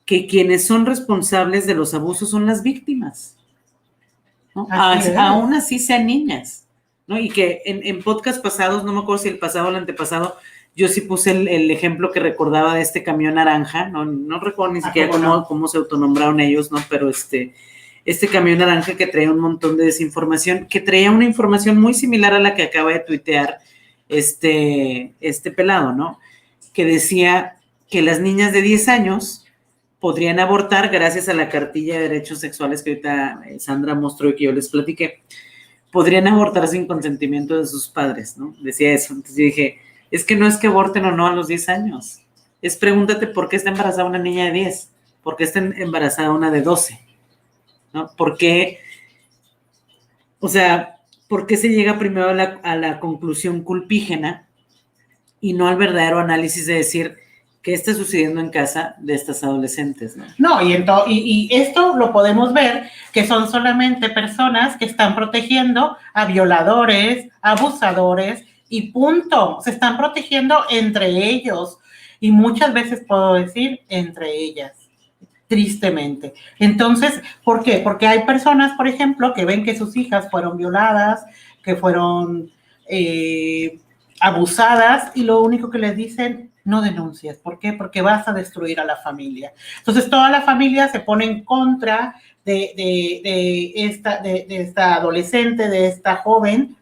que quienes son responsables de los abusos son las víctimas, ¿no? Aún así sean niñas, ¿no? Y que en podcast pasados, no me acuerdo si el pasado o el antepasado, yo sí puse el ejemplo que recordaba de este camión naranja, no recuerdo ni siquiera cómo se autonombraron ellos, ¿no? Pero este camión naranja que traía un montón de desinformación, que traía una información muy similar a la que acaba de tuitear este pelado, ¿no? Que decía que las niñas de 10 años podrían abortar gracias a la cartilla de derechos sexuales que ahorita Sandra mostró y que yo les platiqué. Podrían abortar sin consentimiento de sus padres, ¿no? Decía eso. Entonces yo dije, es que no es que aborten o no a los 10 años. Es pregúntate por qué está embarazada una niña de 10, por qué está embarazada una de 12, ¿no? ¿Por qué? O sea, ¿por qué se llega primero a la conclusión culpígena y no al verdadero análisis de decir qué está sucediendo en casa de estas adolescentes, ¿no? No, y esto lo podemos ver, que son solamente personas que están protegiendo a violadores, abusadores, y punto. Se están protegiendo entre ellos, y muchas veces puedo decir entre ellas, tristemente. Entonces, ¿por qué? Porque hay personas, por ejemplo, que ven que sus hijas fueron violadas, que fueron abusadas, y lo único que les dicen, no denuncies. ¿Por qué? Porque vas a destruir a la familia. Entonces, toda la familia se pone en contra de esta adolescente, de esta joven,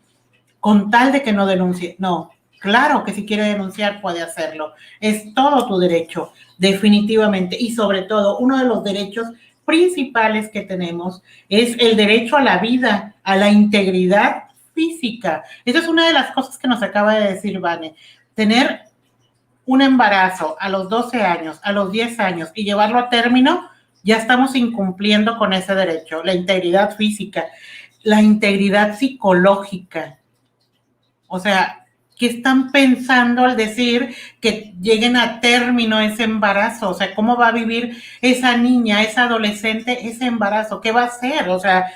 con tal de que no denuncie. No, claro que si quiere denunciar puede hacerlo. Es todo tu derecho, definitivamente. Y sobre todo, uno de los derechos principales que tenemos es el derecho a la vida, a la integridad física. Esa es una de las cosas que nos acaba de decir Vane. Tener un embarazo a los 12 años, a los 10 años y llevarlo a término, ya estamos incumpliendo con ese derecho. La integridad física, la integridad psicológica. O sea, ¿qué están pensando al decir que lleguen a término ese embarazo? O sea, ¿cómo va a vivir esa niña, esa adolescente, ese embarazo? ¿Qué va a hacer? O sea,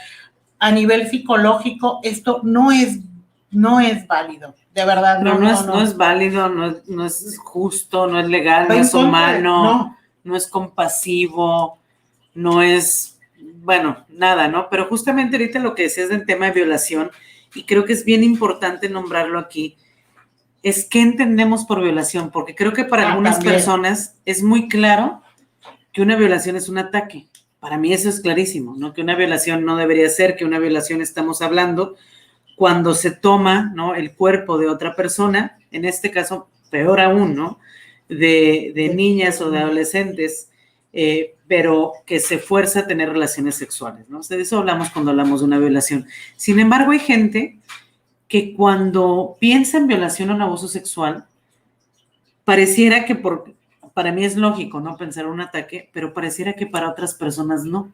a nivel psicológico, esto no es válido. De verdad, no es válido, no es justo, no es legal, no es humano, no es compasivo, no es, bueno, nada, ¿no? Pero justamente ahorita lo que decías del tema de violación, y creo que es bien importante nombrarlo aquí, es qué entendemos por violación, porque creo que para algunas personas es muy claro que una violación es un ataque. Para mí eso es clarísimo, ¿no? Que una violación no debería ser, que una violación estamos hablando cuando se toma, ¿no?, el cuerpo de otra persona, en este caso, peor aún, ¿no?, de niñas o de adolescentes, pero que se fuerza a tener relaciones sexuales, ¿no? O sea, de eso hablamos cuando hablamos de una violación. Sin embargo, hay gente que cuando piensa en violación o en abuso sexual, pareciera que para mí es lógico, ¿no?, pensar en un ataque, pero pareciera que para otras personas no.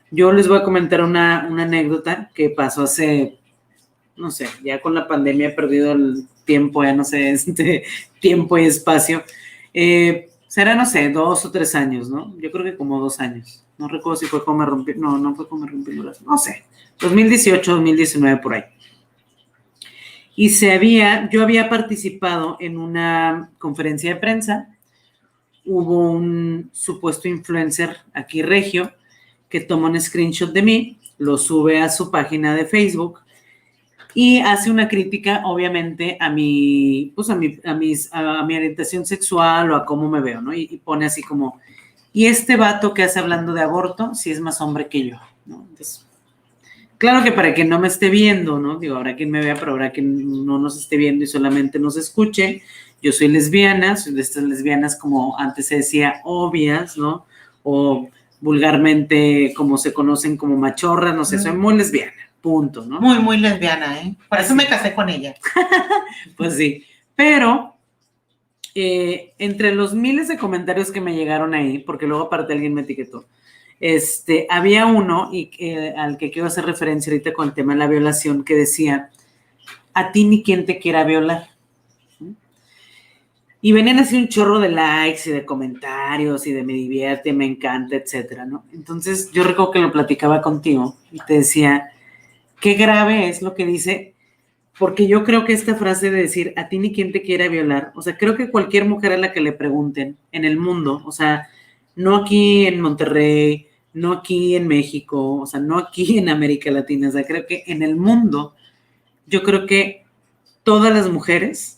Yo les voy a comentar una anécdota que pasó hace, no sé, ya con la pandemia he perdido el tiempo, ya no sé, tiempo y espacio. Será, no sé, 2 o 3 años, ¿no? Yo creo que como 2 años. No recuerdo si fue como me rompí, no fue como me rompí el brazo, no sé, 2018, 2019, por ahí. Y yo había participado en una conferencia de prensa. Hubo un supuesto influencer aquí regio que toma un screenshot de mí, lo sube a su página de Facebook Y hace una crítica, obviamente, a mi orientación sexual o a cómo me veo, ¿no? Y pone así como, y este vato que hace hablando de aborto, sí es más hombre que yo, ¿no? Entonces, claro que para quien no me esté viendo, ¿no? Digo, habrá quien me vea, pero habrá quien no nos esté viendo y solamente nos escuche. Yo soy lesbiana, soy de estas lesbianas como antes se decía, obvias, ¿no? O vulgarmente como se conocen como machorras, no sé, soy muy lesbiana. Punto, ¿no? Muy, muy lesbiana, ¿eh? Por eso me casé con ella. Pues sí, pero entre los miles de comentarios que me llegaron ahí, porque luego aparte alguien me etiquetó, había uno al que quiero hacer referencia ahorita con el tema de la violación, que decía, a ti ni quien te quiera violar. Y venían así un chorro de likes y de comentarios y de me divierte, me encanta, etcétera, ¿no? Entonces yo recuerdo que lo platicaba contigo y te decía, qué grave es lo que dice, porque yo creo que esta frase de decir, a ti ni quien te quiera violar, o sea, creo que cualquier mujer a la que le pregunten en el mundo, o sea, no aquí en Monterrey, no aquí en México, o sea, no aquí en América Latina, o sea, creo que en el mundo, yo creo que todas las mujeres,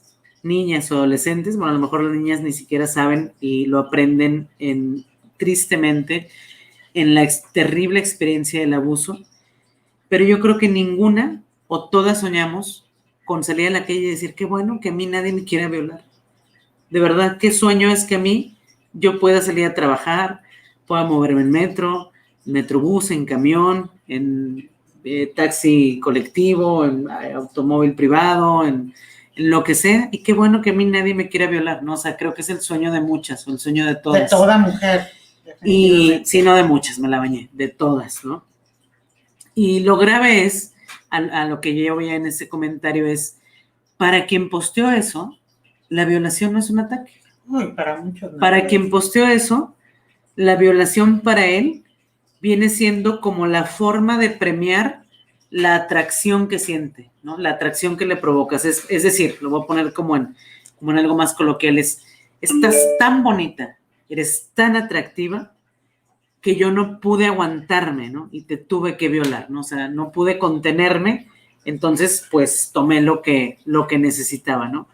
niñas o adolescentes, bueno, a lo mejor las niñas ni siquiera saben y lo aprenden tristemente en la terrible experiencia del abuso, pero yo creo que ninguna o todas soñamos con salir a la calle y decir, qué bueno que a mí nadie me quiera violar. De verdad, qué sueño es que a mí yo pueda salir a trabajar, pueda moverme en metro, metrobús, en camión, en taxi colectivo, en automóvil privado, en lo que sea, y qué bueno que a mí nadie me quiera violar, ¿no? O sea, creo que es el sueño de muchas, o el sueño de todas. De toda mujer. Y sí, no de muchas, me la bañé, de todas, ¿no? Y lo grave es, a lo que yo veía en ese comentario es, para quien posteó eso, la violación no es un ataque. Uy, para muchos no. Para quien posteó eso, la violación para él viene siendo como la forma de premiar la atracción que siente, ¿no? La atracción que le provocas. Es decir, lo voy a poner como en algo más coloquial, estás tan bonita, eres tan atractiva, que yo no pude aguantarme, ¿no? Y te tuve que violar, ¿no? O sea, no pude contenerme, entonces, pues, tomé lo que necesitaba, ¿no?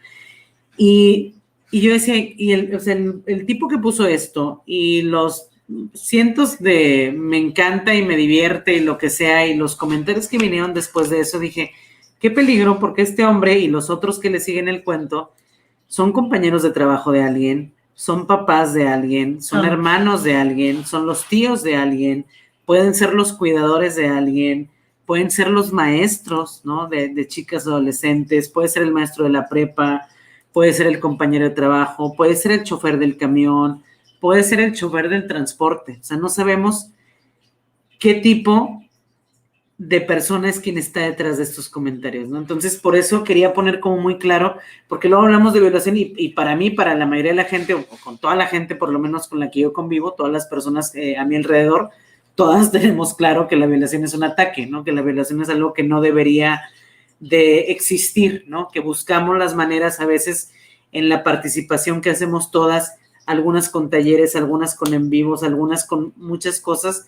Y yo decía, y el tipo que puso esto, y los cientos de me encanta y me divierte y lo que sea, y los comentarios que vinieron después de eso, dije, qué peligro, porque este hombre y los otros que le siguen el cuento son compañeros de trabajo de alguien, son papás de alguien, son hermanos de alguien, son los tíos de alguien, pueden ser los cuidadores de alguien, pueden ser los maestros, ¿no? De chicas adolescentes, puede ser el maestro de la prepa, puede ser el compañero de trabajo, puede ser el chofer del camión, puede ser el chofer del transporte. O sea, no sabemos qué tipo de persona es quien está detrás de estos comentarios, ¿no? Entonces, por eso quería poner como muy claro, porque luego hablamos de violación y para mí, para la mayoría de la gente, o con toda la gente, por lo menos con la que yo convivo, todas las personas a mi alrededor, todas tenemos claro que la violación es un ataque, ¿no? Que la violación es algo que no debería de existir, ¿no? Que buscamos las maneras a veces en la participación que hacemos todas, algunas con talleres, algunas con en vivos, algunas con muchas cosas,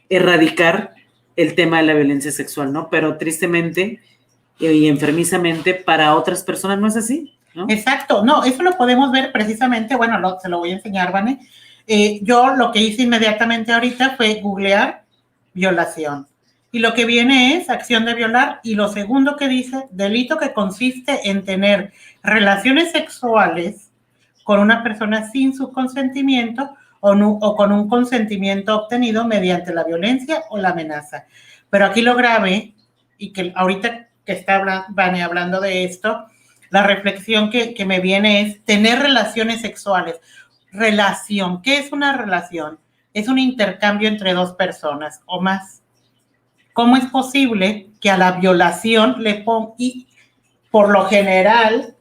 erradicar el tema de la violencia sexual, ¿no? Pero tristemente y enfermizamente para otras personas no es así, ¿no? Exacto, no, eso lo podemos ver precisamente, bueno, se lo voy a enseñar, Vane. Yo lo que hice inmediatamente ahorita fue googlear violación. Y lo que viene es acción de violar. Y lo segundo que dice, delito que consiste en tener relaciones sexuales con una persona sin su consentimiento o con un consentimiento obtenido mediante la violencia o la amenaza. Pero aquí lo grave, y que ahorita que está Vane hablando de esto, la reflexión que me viene es tener relaciones sexuales. Relación, ¿qué es una relación? Es un intercambio entre dos personas o más. ¿Cómo es posible que a la violación le pongan, y por lo general,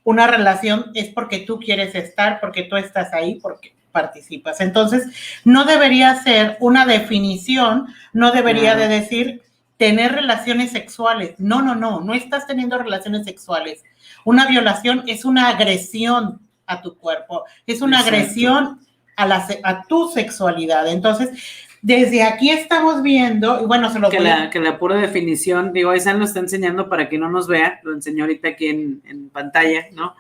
una relación es porque tú quieres estar, porque tú estás ahí, porque participas? Entonces, no debería ser una definición, no debería de decir tener relaciones sexuales. No estás teniendo relaciones sexuales. Una violación es una agresión a tu cuerpo, es una agresión a tu sexualidad. Entonces, desde aquí estamos viendo, y bueno, se lo que la pura definición, digo, Aisan lo está enseñando para que no nos vea, lo enseñó ahorita aquí en pantalla, ¿no?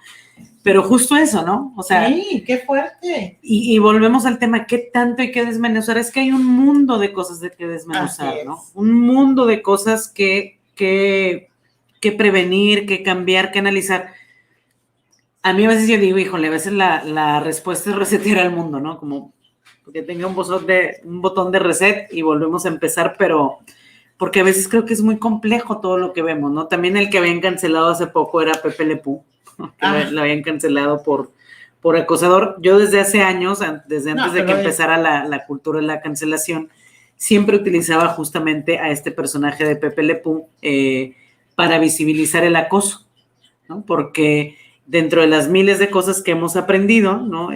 Pero justo eso, ¿no? O sea, sí, qué fuerte. Y volvemos al tema, ¿qué tanto hay que desmenuzar? Es que hay un mundo de cosas de que desmenuzar, ¿no? Un mundo de cosas que prevenir, que cambiar, que analizar. A mí a veces yo digo, híjole, a veces la respuesta es resetear al mundo, ¿no? Como que tenga un botón de reset y volvemos a empezar, pero porque a veces creo que es muy complejo todo lo que vemos, ¿no? También el que habían cancelado hace poco era Pepe Le Pew, que lo habían cancelado por acosador. Yo desde hace años, desde antes de que empezara la cultura de la cancelación, siempre utilizaba justamente a este personaje de Pepe Le Pew para visibilizar el acoso, ¿no? Porque dentro de las miles de cosas que hemos aprendido, ¿no?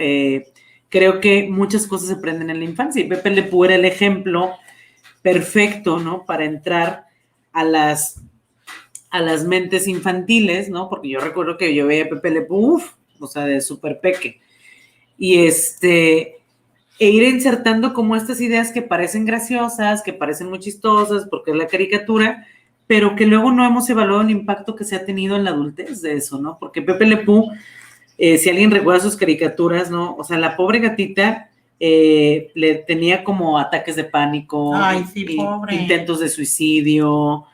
Creo que muchas cosas se aprenden en la infancia y Pepe Le Pew era el ejemplo perfecto, ¿no? Para entrar a las mentes infantiles, ¿no? Porque yo recuerdo que yo veía a Pepe Le Pew, o sea, de súper peque. Y e ir insertando como estas ideas que parecen graciosas, que parecen muy chistosas, porque es la caricatura, pero que luego no hemos evaluado el impacto que se ha tenido en la adultez de eso, ¿no? Porque Pepe Le Pew, si alguien recuerda sus caricaturas, ¿no? O sea, la pobre gatita le tenía como ataques de pánico, ay, sí, pobre. Intentos de suicidio,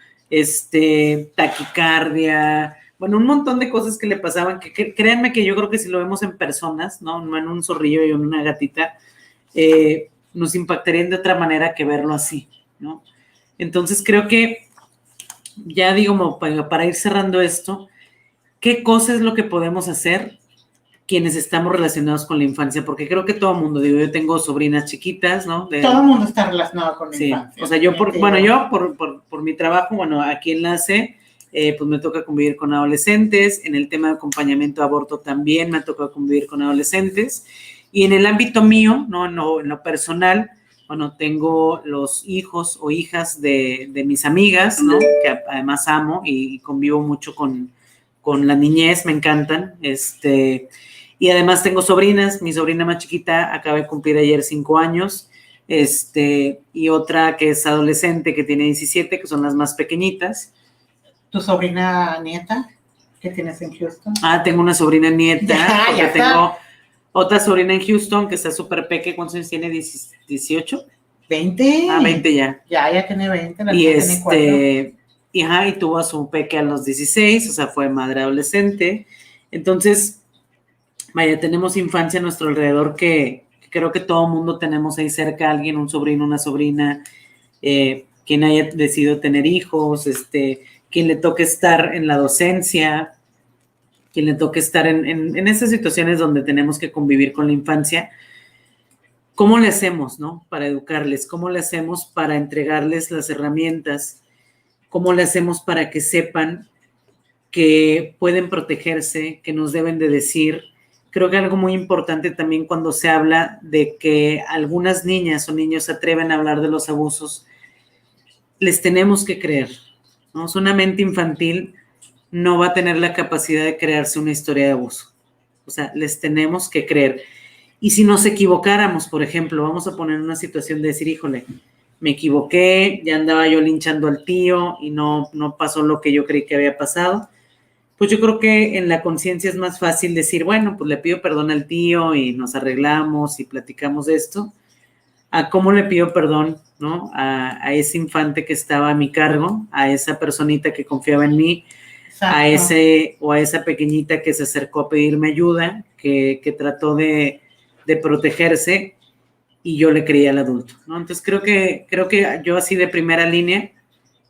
taquicardia, bueno, un montón de cosas que le pasaban, que créanme que yo creo que si lo vemos en personas, ¿no? No en un zorrillo y en una gatita, nos impactarían de otra manera que verlo así, ¿no? Entonces creo que, ya digo, para ir cerrando esto, ¿qué cosa es lo que podemos hacer quienes estamos relacionados con la infancia? Porque creo que todo el mundo, digo, yo tengo sobrinas chiquitas, ¿no? Todo el mundo está relacionado con la infancia. O sea, yo por mi trabajo, bueno, aquí en la C, pues me toca convivir con adolescentes, en el tema de acompañamiento a aborto también me ha tocado convivir con adolescentes, y en el ámbito mío, ¿no? En lo personal, bueno, tengo los hijos o hijas de mis amigas, ¿no? Que además amo y convivo mucho con la niñez, me encantan, y además tengo sobrinas, mi sobrina más chiquita acaba de cumplir ayer 5 años, y otra que es adolescente, que tiene 17, que son las más pequeñitas. ¿Tu sobrina nieta que tienes en Houston? Tengo una sobrina nieta, ya tengo otra sobrina en Houston que está súper peque. ¿Cuántos años tiene? ¿18? 20. 20 ya. Ya tiene 20, la y tiene 4. Y tuvo a su peque a los 16, o sea, fue madre adolescente. Entonces, vaya, tenemos infancia a nuestro alrededor que creo que todo el mundo tenemos ahí cerca, alguien, un sobrino, una sobrina, quien haya decidido tener hijos, quien le toque estar en la docencia, quien le toque estar en esas situaciones donde tenemos que convivir con la infancia. ¿Cómo le hacemos, no? Para educarles, ¿cómo le hacemos para entregarles las herramientas? ¿Cómo le hacemos para que sepan que pueden protegerse, que nos deben de decir? Creo que algo muy importante también cuando se habla de que algunas niñas o niños se atreven a hablar de los abusos, les tenemos que creer, ¿no? Una mente infantil no va a tener la capacidad de crearse una historia de abuso. O sea, les tenemos que creer. Y si nos equivocáramos, por ejemplo, vamos a poner una situación de decir, híjole, me equivoqué, ya andaba yo linchando al tío y no pasó lo que yo creí que había pasado, pues yo creo que en la conciencia es más fácil decir, bueno, pues le pido perdón al tío y nos arreglamos y platicamos de esto, a cómo le pido perdón, ¿no? A ese infante que estaba a mi cargo, a esa personita que confiaba en mí, exacto, a esa pequeñita que se acercó a pedirme ayuda, que trató de protegerse y yo le creí al adulto, ¿no? Entonces creo que yo así de primera línea,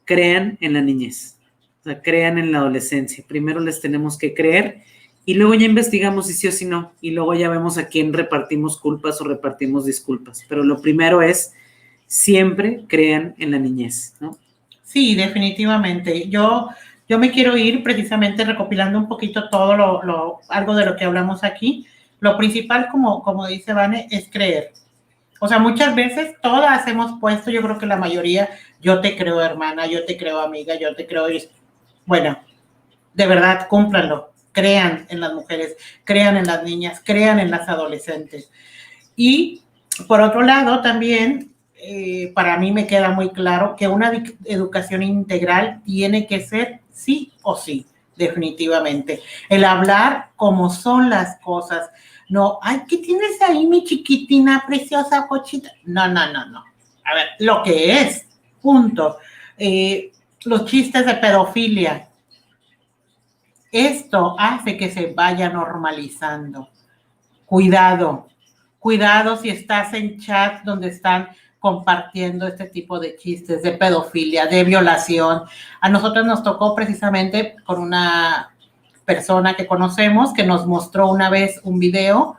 crean en la niñez, o sea, crean en la adolescencia. Primero les tenemos que creer y luego ya investigamos si sí o si no, y luego ya vemos a quién repartimos culpas o repartimos disculpas. Pero lo primero es, siempre crean en la niñez, ¿no? Sí, definitivamente. Yo me quiero ir precisamente recopilando un poquito todo algo de lo que hablamos aquí. Lo principal, como dice Vane, es creer. O sea, muchas veces todas hemos puesto, yo creo que la mayoría, yo te creo hermana, yo te creo amiga, yo te creo. Bueno, de verdad, cúmplanlo. Crean en las mujeres, crean en las niñas, crean en las adolescentes. Y por otro lado, también, para mí me queda muy claro que una educación integral tiene que ser sí o sí, definitivamente. El hablar como son las cosas. No, ay, ¿qué tienes ahí, mi chiquitina preciosa cochita? No. A ver, lo que es, punto. Los chistes de pedofilia. Esto hace que se vaya normalizando. Cuidado si estás en chat donde están compartiendo este tipo de chistes de pedofilia, de violación. A nosotros nos tocó precisamente con una persona que conocemos que nos mostró una vez un video.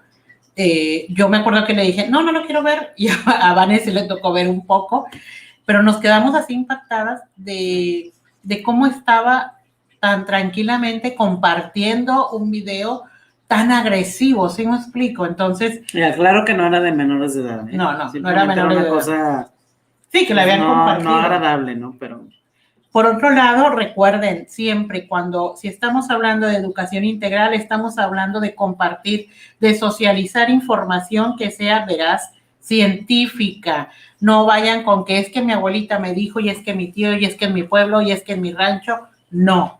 Yo me acuerdo que le dije, no lo quiero ver, y a Vanessa le tocó ver un poco, pero nos quedamos así impactadas de cómo estaba tan tranquilamente compartiendo un video tan agresivo, ¿sí me explico? Entonces... Mira, claro que no era de menores de edad, ¿eh? No era menores de edad. Cosa, sí, que la habían compartido. No agradable, ¿no? Pero... Por otro lado, recuerden siempre si estamos hablando de educación integral, estamos hablando de compartir, de socializar información que sea veraz, científica. No vayan con que es que mi abuelita me dijo, y es que mi tío, y es que en mi pueblo, y es que en mi rancho. No.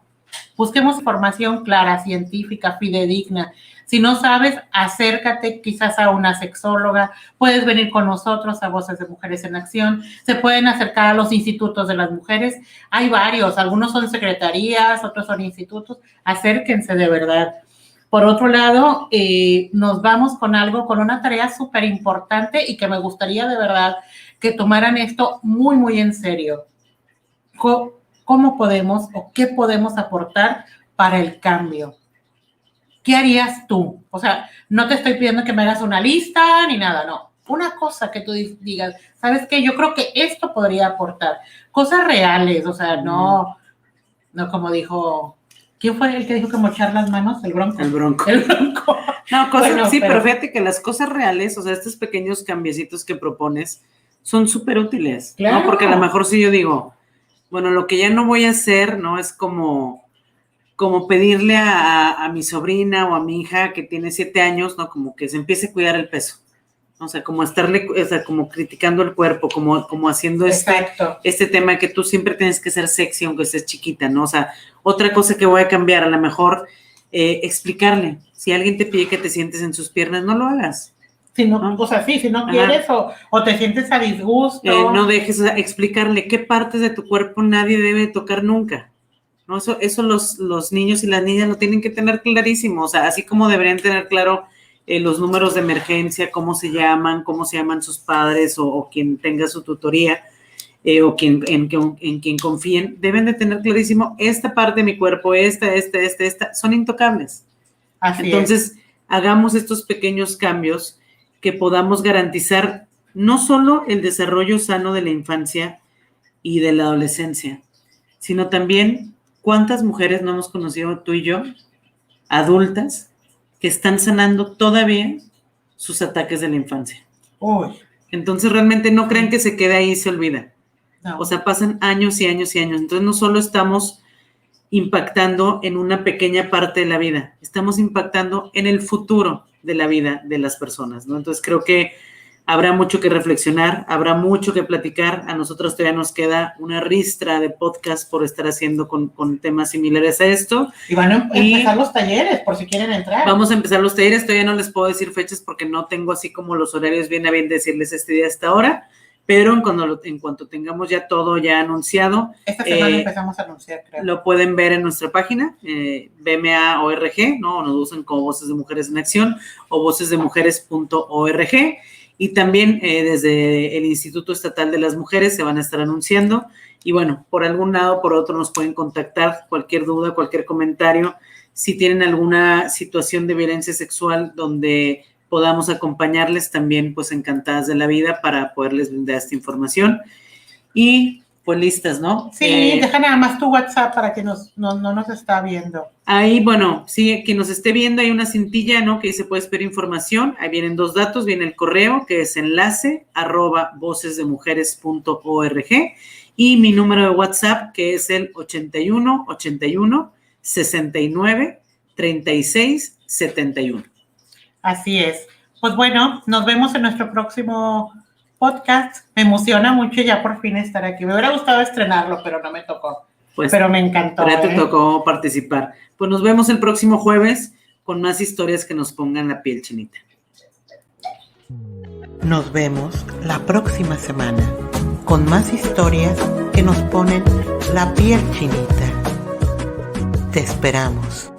Busquemos información clara, científica, fidedigna. Si no sabes, acércate quizás a una sexóloga, puedes venir con nosotros a Voces de Mujeres en Acción, se pueden acercar a los institutos de las mujeres, hay varios, algunos son secretarías, otros son institutos, acérquense de verdad. Por otro lado, nos vamos con una tarea súper importante y que me gustaría de verdad que tomaran esto muy, muy en serio. ¿Cómo podemos o qué podemos aportar para el cambio? ¿Qué harías tú? O sea, no te estoy pidiendo que me hagas una lista ni nada, no. Una cosa que tú digas, ¿sabes qué? Yo creo que esto podría aportar. Cosas reales, o sea, no como dijo, ¿quién fue el que dijo que mochar las manos? El Bronco. El Bronco. No, cosas, sí, pero fíjate que las cosas reales, o sea, estos pequeños cambiecitos que propones son súper útiles, claro. ¿No? Porque a lo mejor si yo digo, bueno, lo que ya no voy a hacer, ¿no? Es como pedirle a mi sobrina o a mi hija que tiene 7 años, ¿no? Como que se empiece a cuidar el peso. O sea, como estarle, o sea, como criticando el cuerpo, como haciendo este tema que tú siempre tienes que ser sexy aunque estés chiquita, ¿no? O sea, otra cosa que voy a cambiar, a lo mejor explicarle. Si alguien te pide que te sientes en sus piernas, no lo hagas. Si no, o sea, sí, si no quieres o te sientes a disgusto. No dejes, o sea, explicarle qué partes de tu cuerpo nadie debe tocar nunca. ¿No? Eso los niños y las niñas lo tienen que tener clarísimo, o sea, así como deberían tener claro los números de emergencia, cómo se llaman sus padres o quien tenga su tutoría o en quien confíen, deben de tener clarísimo esta parte de mi cuerpo, esta, son intocables. Entonces, hagamos estos pequeños cambios que podamos garantizar no solo el desarrollo sano de la infancia y de la adolescencia, sino también ¿cuántas mujeres no hemos conocido tú y yo, adultas, que están sanando todavía sus ataques de la infancia? Uy. Entonces, realmente no crean que se quede ahí y se olvida. No. O sea, pasan años y años y años. Entonces, no solo estamos impactando en una pequeña parte de la vida, estamos impactando en el futuro de la vida de las personas, ¿no? Entonces, creo que habrá mucho que reflexionar, habrá mucho que platicar. A nosotros todavía nos queda una ristra de podcast por estar haciendo con temas similares a esto. Y van a empezar los talleres, por si quieren entrar. Vamos a empezar los talleres. Todavía no les puedo decir fechas porque no tengo así como los horarios bien a bien decirles este día, esta hora, pero en cuanto tengamos ya todo ya anunciado. Esta semana empezamos a anunciar, creo. Lo pueden ver en nuestra página, BMA.org, ¿no? Nos usan como Voces de Mujeres en Acción o vocesdemujeres.org. Y también desde el Instituto Estatal de las Mujeres se van a estar anunciando. Y bueno, por algún lado o por otro nos pueden contactar, cualquier duda, cualquier comentario. Si tienen alguna situación de violencia sexual donde podamos acompañarles, también pues encantadas de la vida para poderles brindar esta información. Y pues listas, ¿no? Sí, deja nada más tu WhatsApp para que no nos está viendo. Ahí, bueno, sí, quien nos esté viendo, hay una cintilla, ¿no? Que dice, puedes pedir información. Ahí vienen 2 datos, viene el correo, que es enlace@vocesdemujeres.org, y mi número de WhatsApp, que es el 81 81 69 36 71. Así es. Pues bueno, nos vemos en nuestro próximo podcast. Me emociona mucho ya por fin estar aquí. Me hubiera gustado estrenarlo, pero no me tocó. Pues, pero me encantó. Pero ya te tocó participar. Pues nos vemos el próximo jueves con más historias que nos pongan la piel chinita. Nos vemos la próxima semana con más historias que nos ponen la piel chinita. Te esperamos.